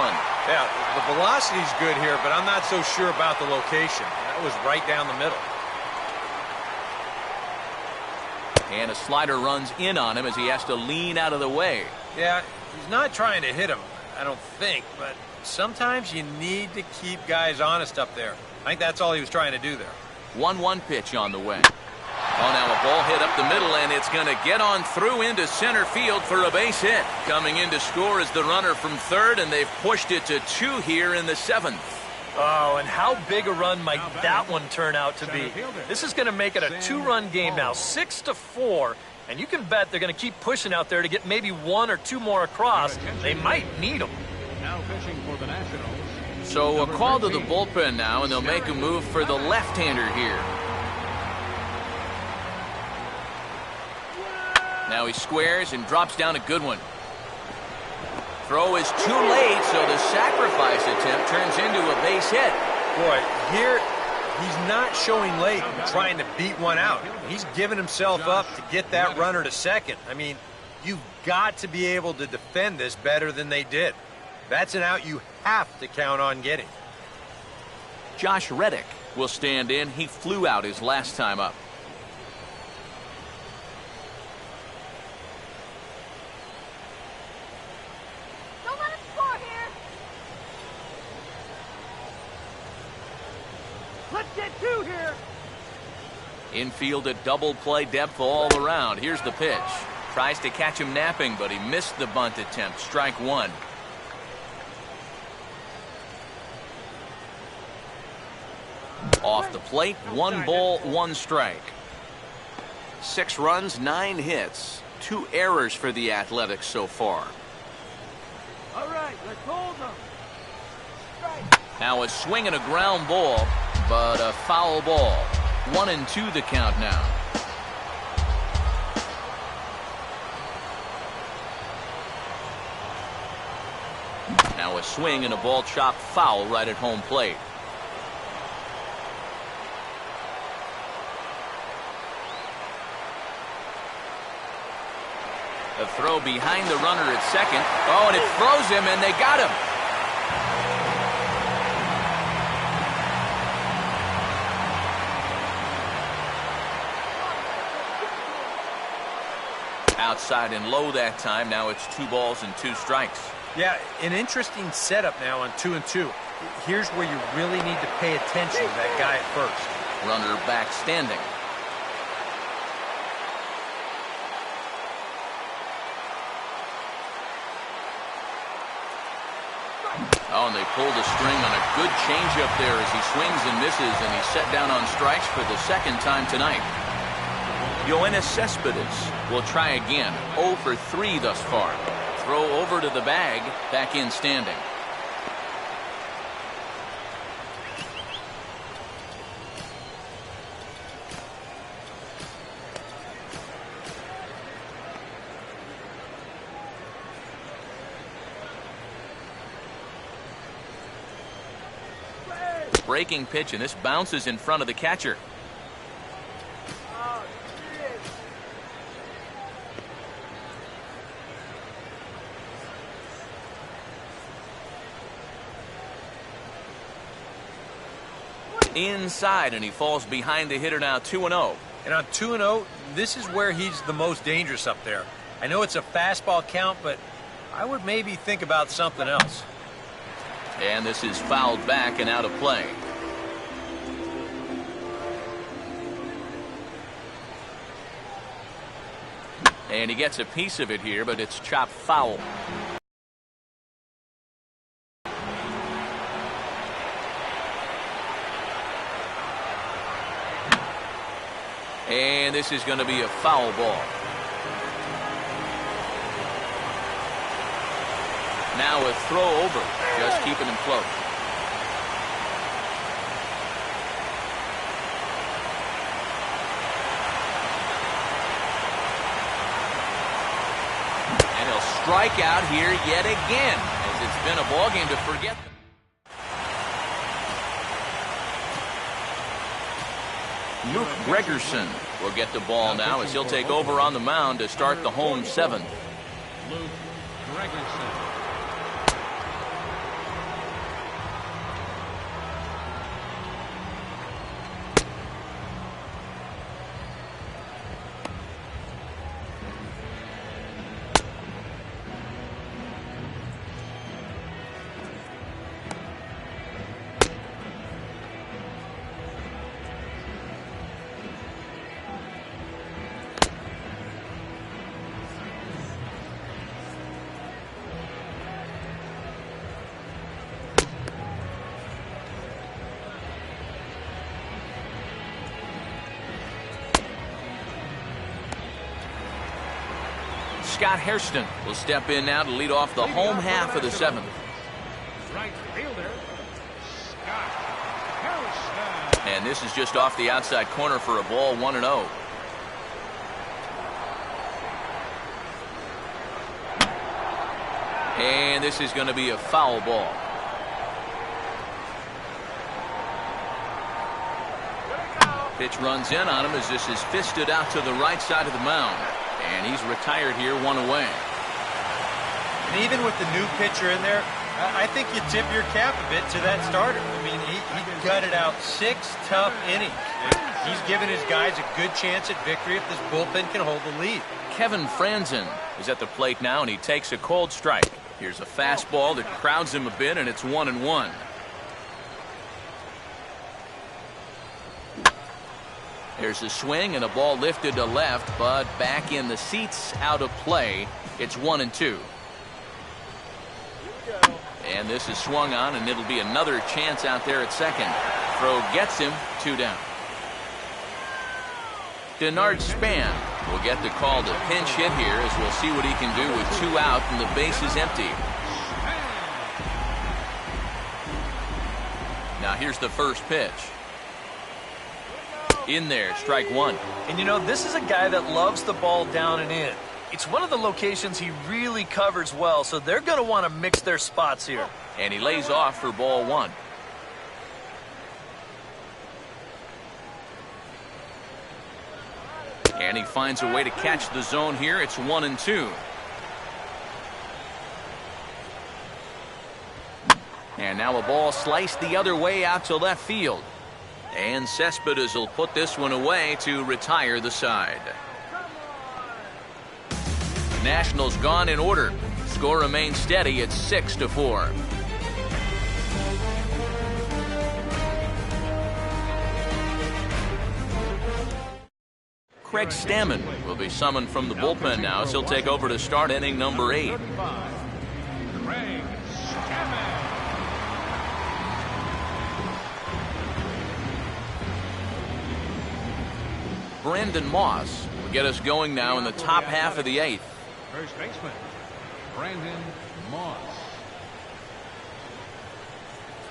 Yeah, the velocity's good here, but I'm not so sure about the location. That was right down the middle. And a slider runs in on him as he has to lean out of the way. Yeah, he's not trying to hit him, I don't think, but sometimes you need to keep guys honest up there. I think that's all he was trying to do there. 1-1 pitch on the way. Oh, now a ball hit up the middle, and it's going to get on through into center field for a base hit. Coming in to score is the runner from third, and they've pushed it to 2 here in the 7th. Oh, and how big a run might that one turn out to be? This is going to make it a 2-run game now, 6-4. And you can bet they're going to keep pushing out there to get maybe 1 or 2 more across. They might need them. Now pitching for the Nationals. So a call to the bullpen now, and they'll make a move for the left-hander here. Now he squares and drops down a good one. Throw is too late, so the sacrifice attempt turns into a base hit. Boy, here he's not showing late and trying to beat one out. He's giving himself up to get that runner to second. I mean, you've got to be able to defend this better than they did. That's an out you have to count on getting. Josh Reddick will stand in. He flew out his last time up. Don't let him score here. Let's get 2 here. Infield a double play depth all around. Here's the pitch. Tries to catch him napping, but he missed the bunt attempt. Strike 1. Off the plate, 1 ball, 1 strike. 6 runs, 9 hits. 2 errors for the Athletics so far. All right, let's hold them. Now a swing and a ground ball, but a foul ball. 1-2 the count now. Now a swing and a ball chopped foul right at home plate. A throw behind the runner at second. Oh, and it throws him, and they got him. Outside and low that time. Now it's 2 balls and 2 strikes. Yeah, an interesting setup now on 2-2. Here's where you really need to pay attention to that guy at first. Runner back standing. Oh, and they pulled a string on a good changeup there as he swings and misses, and he's set down on strikes for the second time tonight. Yoenis Cespedes will try again. 0 for 3 thus far. Throw over to the bag, back in standing. Breaking pitch, and this bounces in front of the catcher. Inside, and he falls behind the hitter now. 2-0. And on 2-0, this is where he's the most dangerous up there. I know it's a fastball count, but I would maybe think about something else. And this is fouled back and out of play. And he gets a piece of it here, but it's chopped foul. And this is going to be a foul ball. Now a throw over, just keeping him close. And he'll strike out here yet again, as it's been a ball game to forget. Luke Gregerson will get the ball now as he'll take over on the mound to start the home seventh. Luke Gregerson. Scott Hairston will step in now to lead off the home half of the seventh. Right fielder, Scott Hairston. And this is just off the outside corner for a ball, 1-0. And this is going to be a foul ball. Pitch runs in on him as this is fisted out to the right side of the mound. And he's retired here, 1 away. And even with the new pitcher in there, I think you tip your cap a bit to that starter. I mean, he gutted out 6 tough innings. He's given his guys a good chance at victory if this bullpen can hold the lead. Kevin Franzen is at the plate now, and he takes a cold strike. Here's a fastball that crowds him a bit, and it's 1-1. There's a swing and a ball lifted to left, but back in the seats, out of play. It's 1-2. And this is swung on, and it'll be another chance out there at second. Throw gets him, 2 down. Denard Span will get the call to pinch hit here, as we'll see what he can do with 2 out and the base is empty. Now here's the first pitch. In there, strike 1. And you know, this is a guy that loves the ball down and in. It's one of the locations he really covers well, so they're going to want to mix their spots here. And he lays off for ball 1. And he finds a way to catch the zone here. It's 1-2. And now a ball sliced the other way out to left field. And Cespedes will put this one away to retire the side. Nationals gone in order. Score remains steady at 6-4. Craig Stammen will be summoned from the bullpen now as he'll take over to start inning number 8. Craig Stammen. Brandon Moss will get us going now in the top half of the 8th. First baseman, Brandon Moss.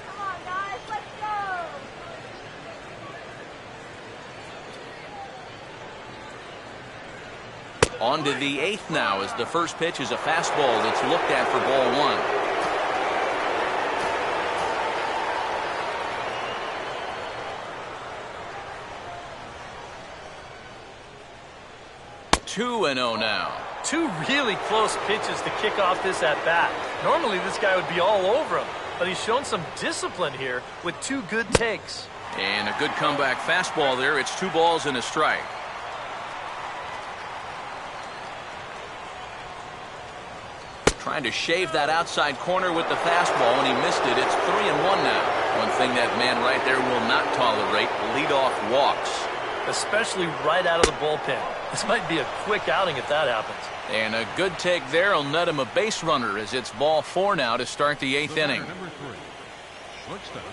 Come on, guys, let's go. On to the 8th now as the first pitch is a fastball that's looked at for ball 1. 2-0 now. 2 really close pitches to kick off this at-bat. Normally this guy would be all over him, but he's shown some discipline here with 2 good takes. And a good comeback fastball there. It's 2 balls and a strike. Trying to shave that outside corner with the fastball, and he missed it. It's 3-1 now. One thing that man right there will not tolerate, leadoff walks. Especially right out of the bullpen. This might be a quick outing if that happens. And a good take there will net him a base runner as it's ball 4 now to start the 8th inning. Number 3, shortstop.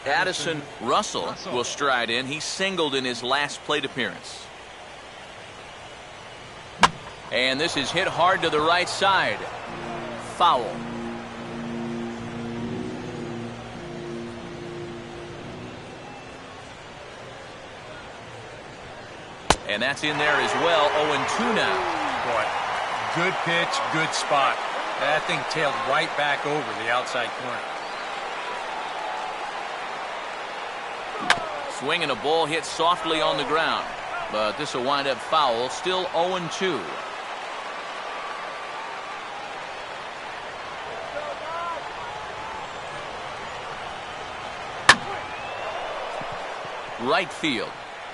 Addison Russell will stride in. He singled in his last plate appearance. And this is hit hard to the right side. Foul. And that's in there as well. 0-2 now. Boy, good pitch, good spot. That thing tailed right back over the outside corner. Swing and a ball hit softly on the ground. But this will wind up foul. Still 0-2. Right field.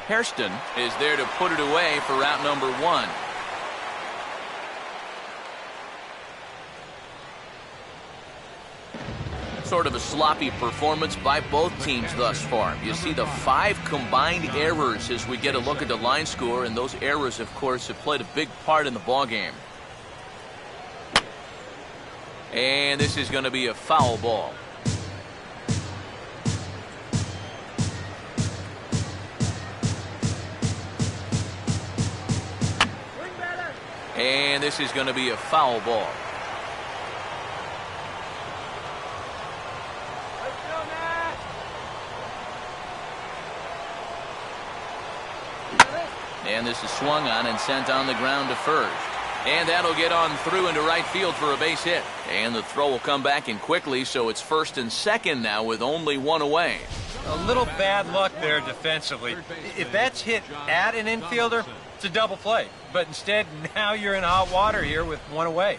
Hairston is there to put it away for route number 1. Sort of a sloppy performance by both teams thus far. You see the 5 combined errors as we get a look at the line score, and those errors, of course, have played a big part in the ballgame. And this is going to be a foul ball. And this is going to be a foul ball. And this is swung on and sent on the ground to first. And that'll get on through into right field for a base hit. And the throw will come back in quickly, so it's first and second now with only 1 away. A little bad luck there defensively. If that's hit at an infielder, it's a double play. But instead, now you're in hot water here with 1 away.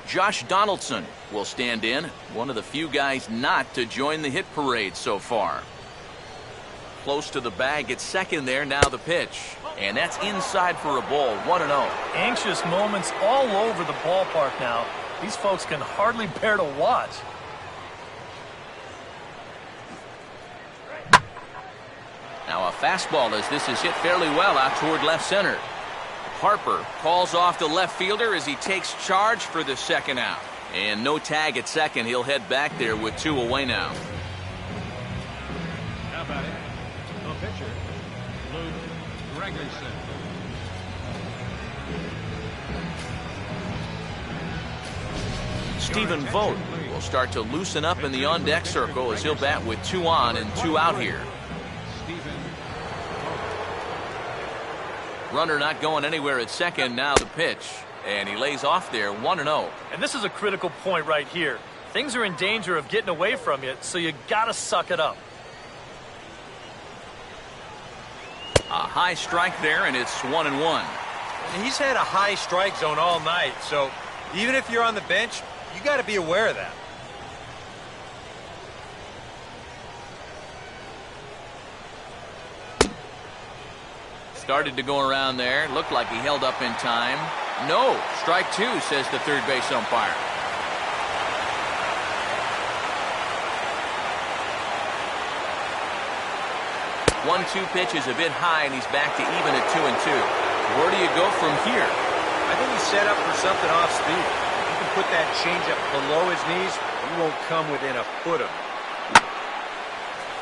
Josh Donaldson will stand in, one of the few guys not to join the hit parade so far. Close to the bag at second there, now the pitch. And that's inside for a ball, 1-0. Anxious moments all over the ballpark now. These folks can hardly bear to watch. Now a fastball as this is hit fairly well out toward left center. Harper calls off the left fielder as he takes charge for the second out. And no tag at second. He'll head back there with 2 away now. How about it? The pitcher, Luke Gregerson. Stephen Vogt will start to loosen up in the on-deck circle as he'll bat with 2 on and 2 out here. Runner not going anywhere at second. Now the pitch. And he lays off there, 1-0. And this is a critical point right here. Things are in danger of getting away from you, so you gotta suck it up. A high strike there, and it's 1-1. He's had a high strike zone all night, so even if you're on the bench, you got to be aware of that. Started to go around there. Looked like he held up in time. No, strike two, says the third base umpire. 1-2 pitch is a bit high, and he's back to even at 2-2. Where do you go from here? I think he's set up for something off speed. If you can put that changeup below his knees, he won't come within a foot of him.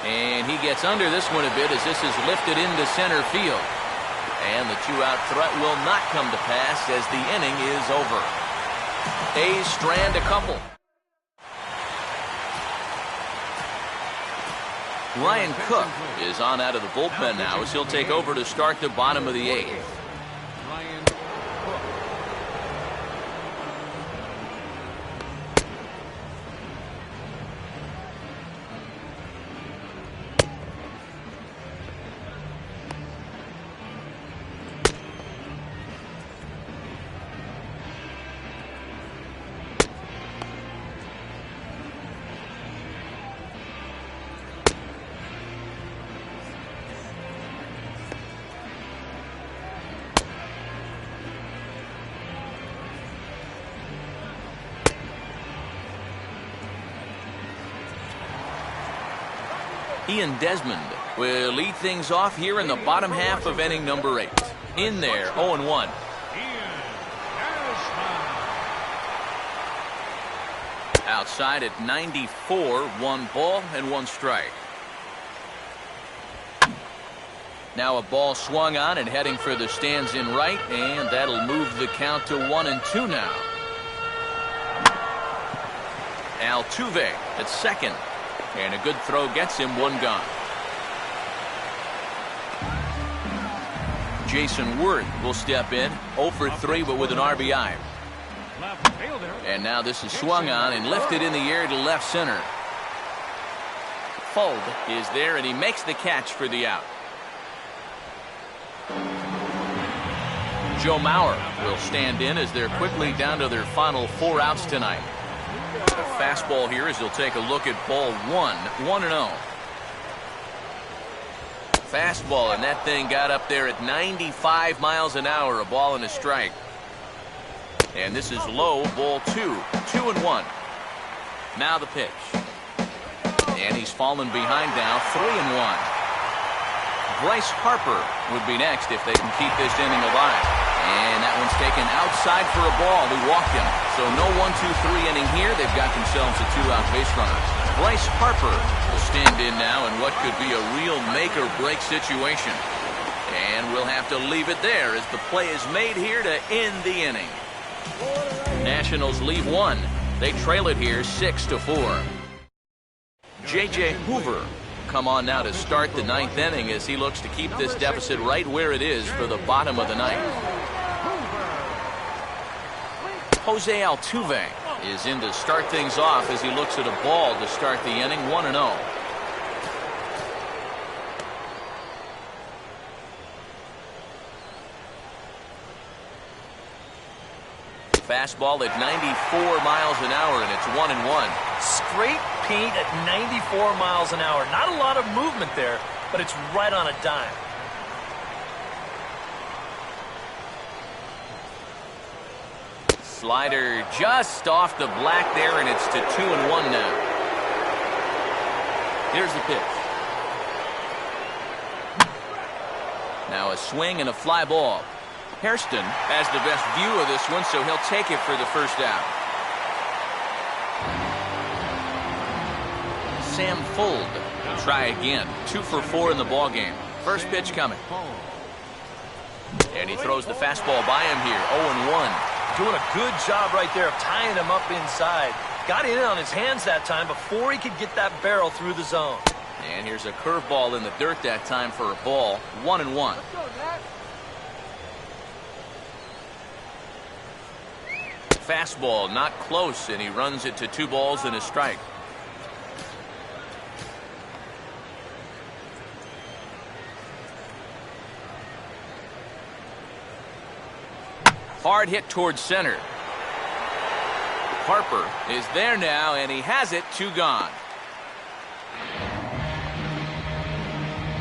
And he gets under this one a bit as this is lifted into center field. And the two-out threat will not come to pass as the inning is over. A's strand a couple. Ryan Cook is on out of the bullpen now as he'll take over to start the bottom of the eighth. Ryan Cook. Ian Desmond will lead things off here in the bottom half of inning number 8. In there, 0-1. Outside at 94, 1 ball and 1 strike. Now a ball swung on and heading for the stands in right, and that'll move the count to 1-2 now. Altuve at second. And a good throw gets him 1 gone. Jason Worth will step in, 0 for 3 but with an RBI. And now this is swung on and lifted in the air to left center. Fold is there and he makes the catch for the out. Joe Mauer will stand in as they're quickly down to their final 4 outs tonight. A fastball here as he'll take a look at ball 1, 1-0. Fastball, and that thing got up there at 95 miles an hour, a ball and a strike. And this is low, ball 2, 2-1. Now the pitch. And he's fallen behind now, 3-1. Bryce Harper would be next if they can keep this inning alive. And that one's taken outside for a ball. They walked him. So no 1-2-3 inning here. They've got themselves a 2-out base runner. Bryce Harper will stand in now in what could be a real make-or-break situation. And we'll have to leave it there as the play is made here to end the inning. Nationals leave 1. They trail it here 6-4. J.J. Hoover come on now to start the 9th inning as he looks to keep this deficit right where it is for the bottom of the 9th. Jose Altuve is in to start things off as he looks at a ball to start the inning, 1-0. Fastball at 94 miles an hour, and it's 1-1. Straight paint at 94 miles an hour. Not a lot of movement there, but it's right on a dime. Slider just off the black there, and it's to 2-1 now. Here's the pitch. Now a swing and a fly ball. Hairston has the best view of this one, so he'll take it for the first out. Sam Fuld will try again. 2 for 4 in the ballgame. First pitch coming. And he throws the fastball by him here, 0-1. Doing a good job right there of tying him up inside. Got in on his hands that time before he could get that barrel through the zone. And here's a curveball in the dirt that time for a ball, 1-1. Fastball not close, and he runs it to 2 balls and a strike. Hard hit towards center. Harper is there now, and he has it, 2 gone.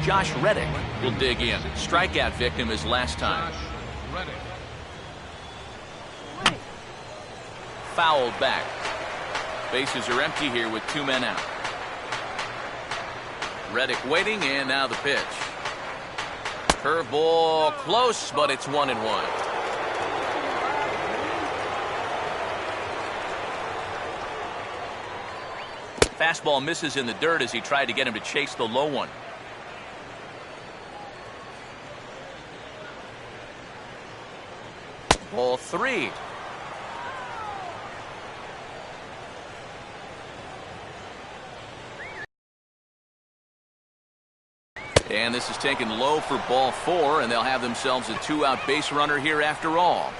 Josh Reddick will dig in. Strikeout victim his last time. fouled back. Bases are empty here with 2 men out. Reddick waiting, and now the pitch. Curveball close, but it's 1-1. Fastball misses in the dirt as he tried to get him to chase the low one. Ball 3. And this is taken low for ball 4, and they'll have themselves a 2-out base runner here after all.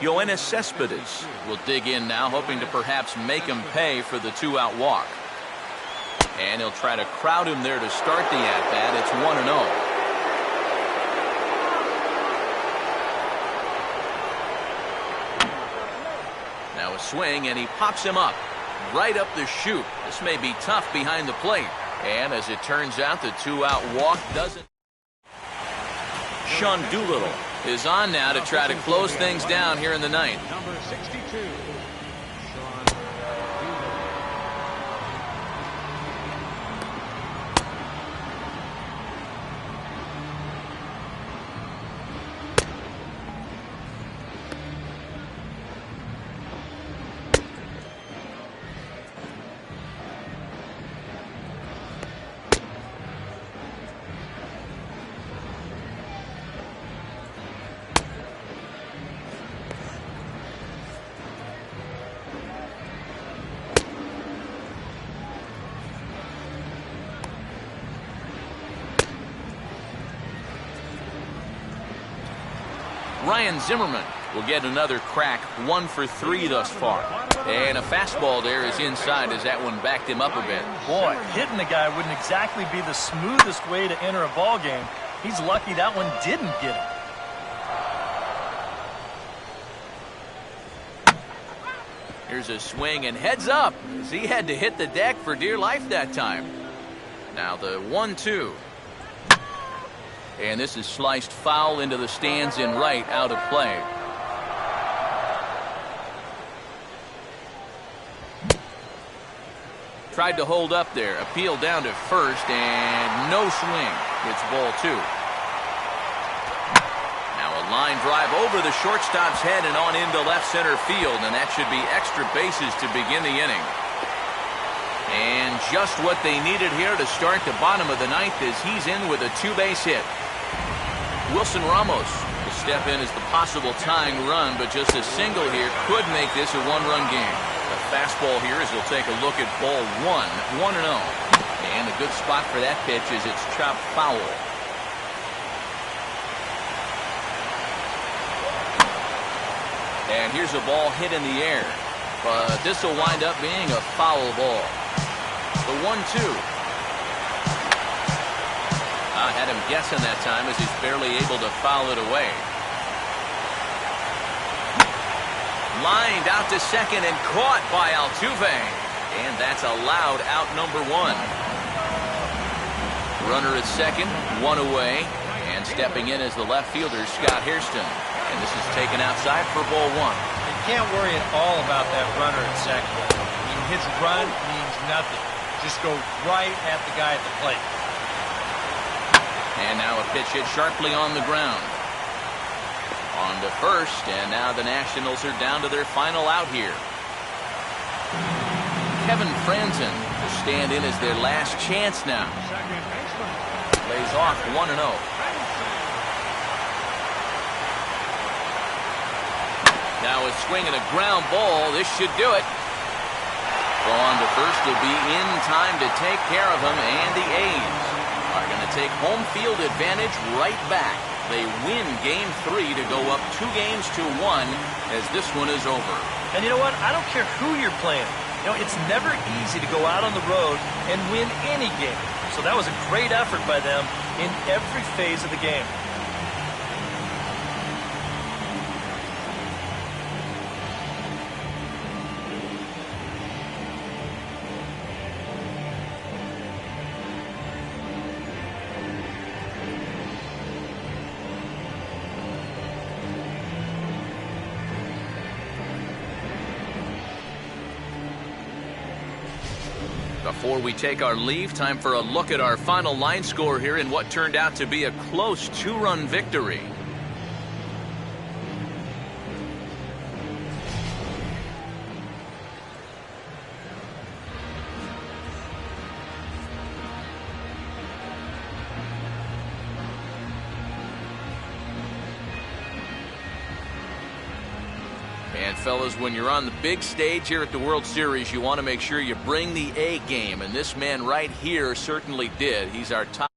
Yoenis Cespedes will dig in now, hoping to perhaps make him pay for the 2-out walk. And he'll try to crowd him there to start the at-bat. It's 1-0. Now a swing, and he pops him up right up the chute. This may be tough behind the plate. And as it turns out, the 2-out walk doesn't. Sean Doolittle is on now to try to close things down here in the ninth. Number 62. Ryan Zimmerman will get another crack, 1 for 3 thus far. And a fastball there is inside as that one backed him up a bit. Boy, hitting the guy wouldn't exactly be the smoothest way to enter a ball game. He's lucky that one didn't get him. Here's a swing and heads up as he had to hit the deck for dear life that time. Now the 1-2. And this is sliced foul into the stands in right, out of play. Tried to hold up there, appealed down to first, and no swing. It's ball 2. Now a line drive over the shortstop's head and on into left center field, and that should be extra bases to begin the inning. And just what they needed here to start the bottom of the ninth as he's in with a 2-base hit. Wilson Ramos will step in as the possible tying run, but just a single here could make this a 1-run game. The fastball here as he'll take a look at ball 1, 1-0. And a good spot for that pitch is it's chopped foul. And here's a ball hit in the air, but this will wind up being a foul ball. The 1-2. I had him guessing that time as he's barely able to foul it away. Lined out to second and caught by Altuve. And that's allowed out number 1. Runner at second, 1 away. And stepping in is the left fielder, Scott Hairston. And this is taken outside for ball 1. You can't worry at all about that runner at second. I mean, his run means nothing. Just go right at the guy at the plate. And now a pitch hit sharply on the ground. On to first, and now the Nationals are down to their final out here. Kevin Franzen will stand in as their last chance now. Lays off 1-0. Now a swing and a ground ball. This should do it. On to first will be in time to take care of him, and the A's are going to take home field advantage right back. They win Game 3 to go up 2-1 as this one is over. And you know what? I don't care who you're playing. You know, it's never easy to go out on the road and win any game. So that was a great effort by them in every phase of the game. Before we take our leave, time for a look at our final line score here in what turned out to be a close 2-run victory. And fellas, when you're on the big stage here at the World Series, you want to make sure you bring the A game, and this man right here certainly did. He's our top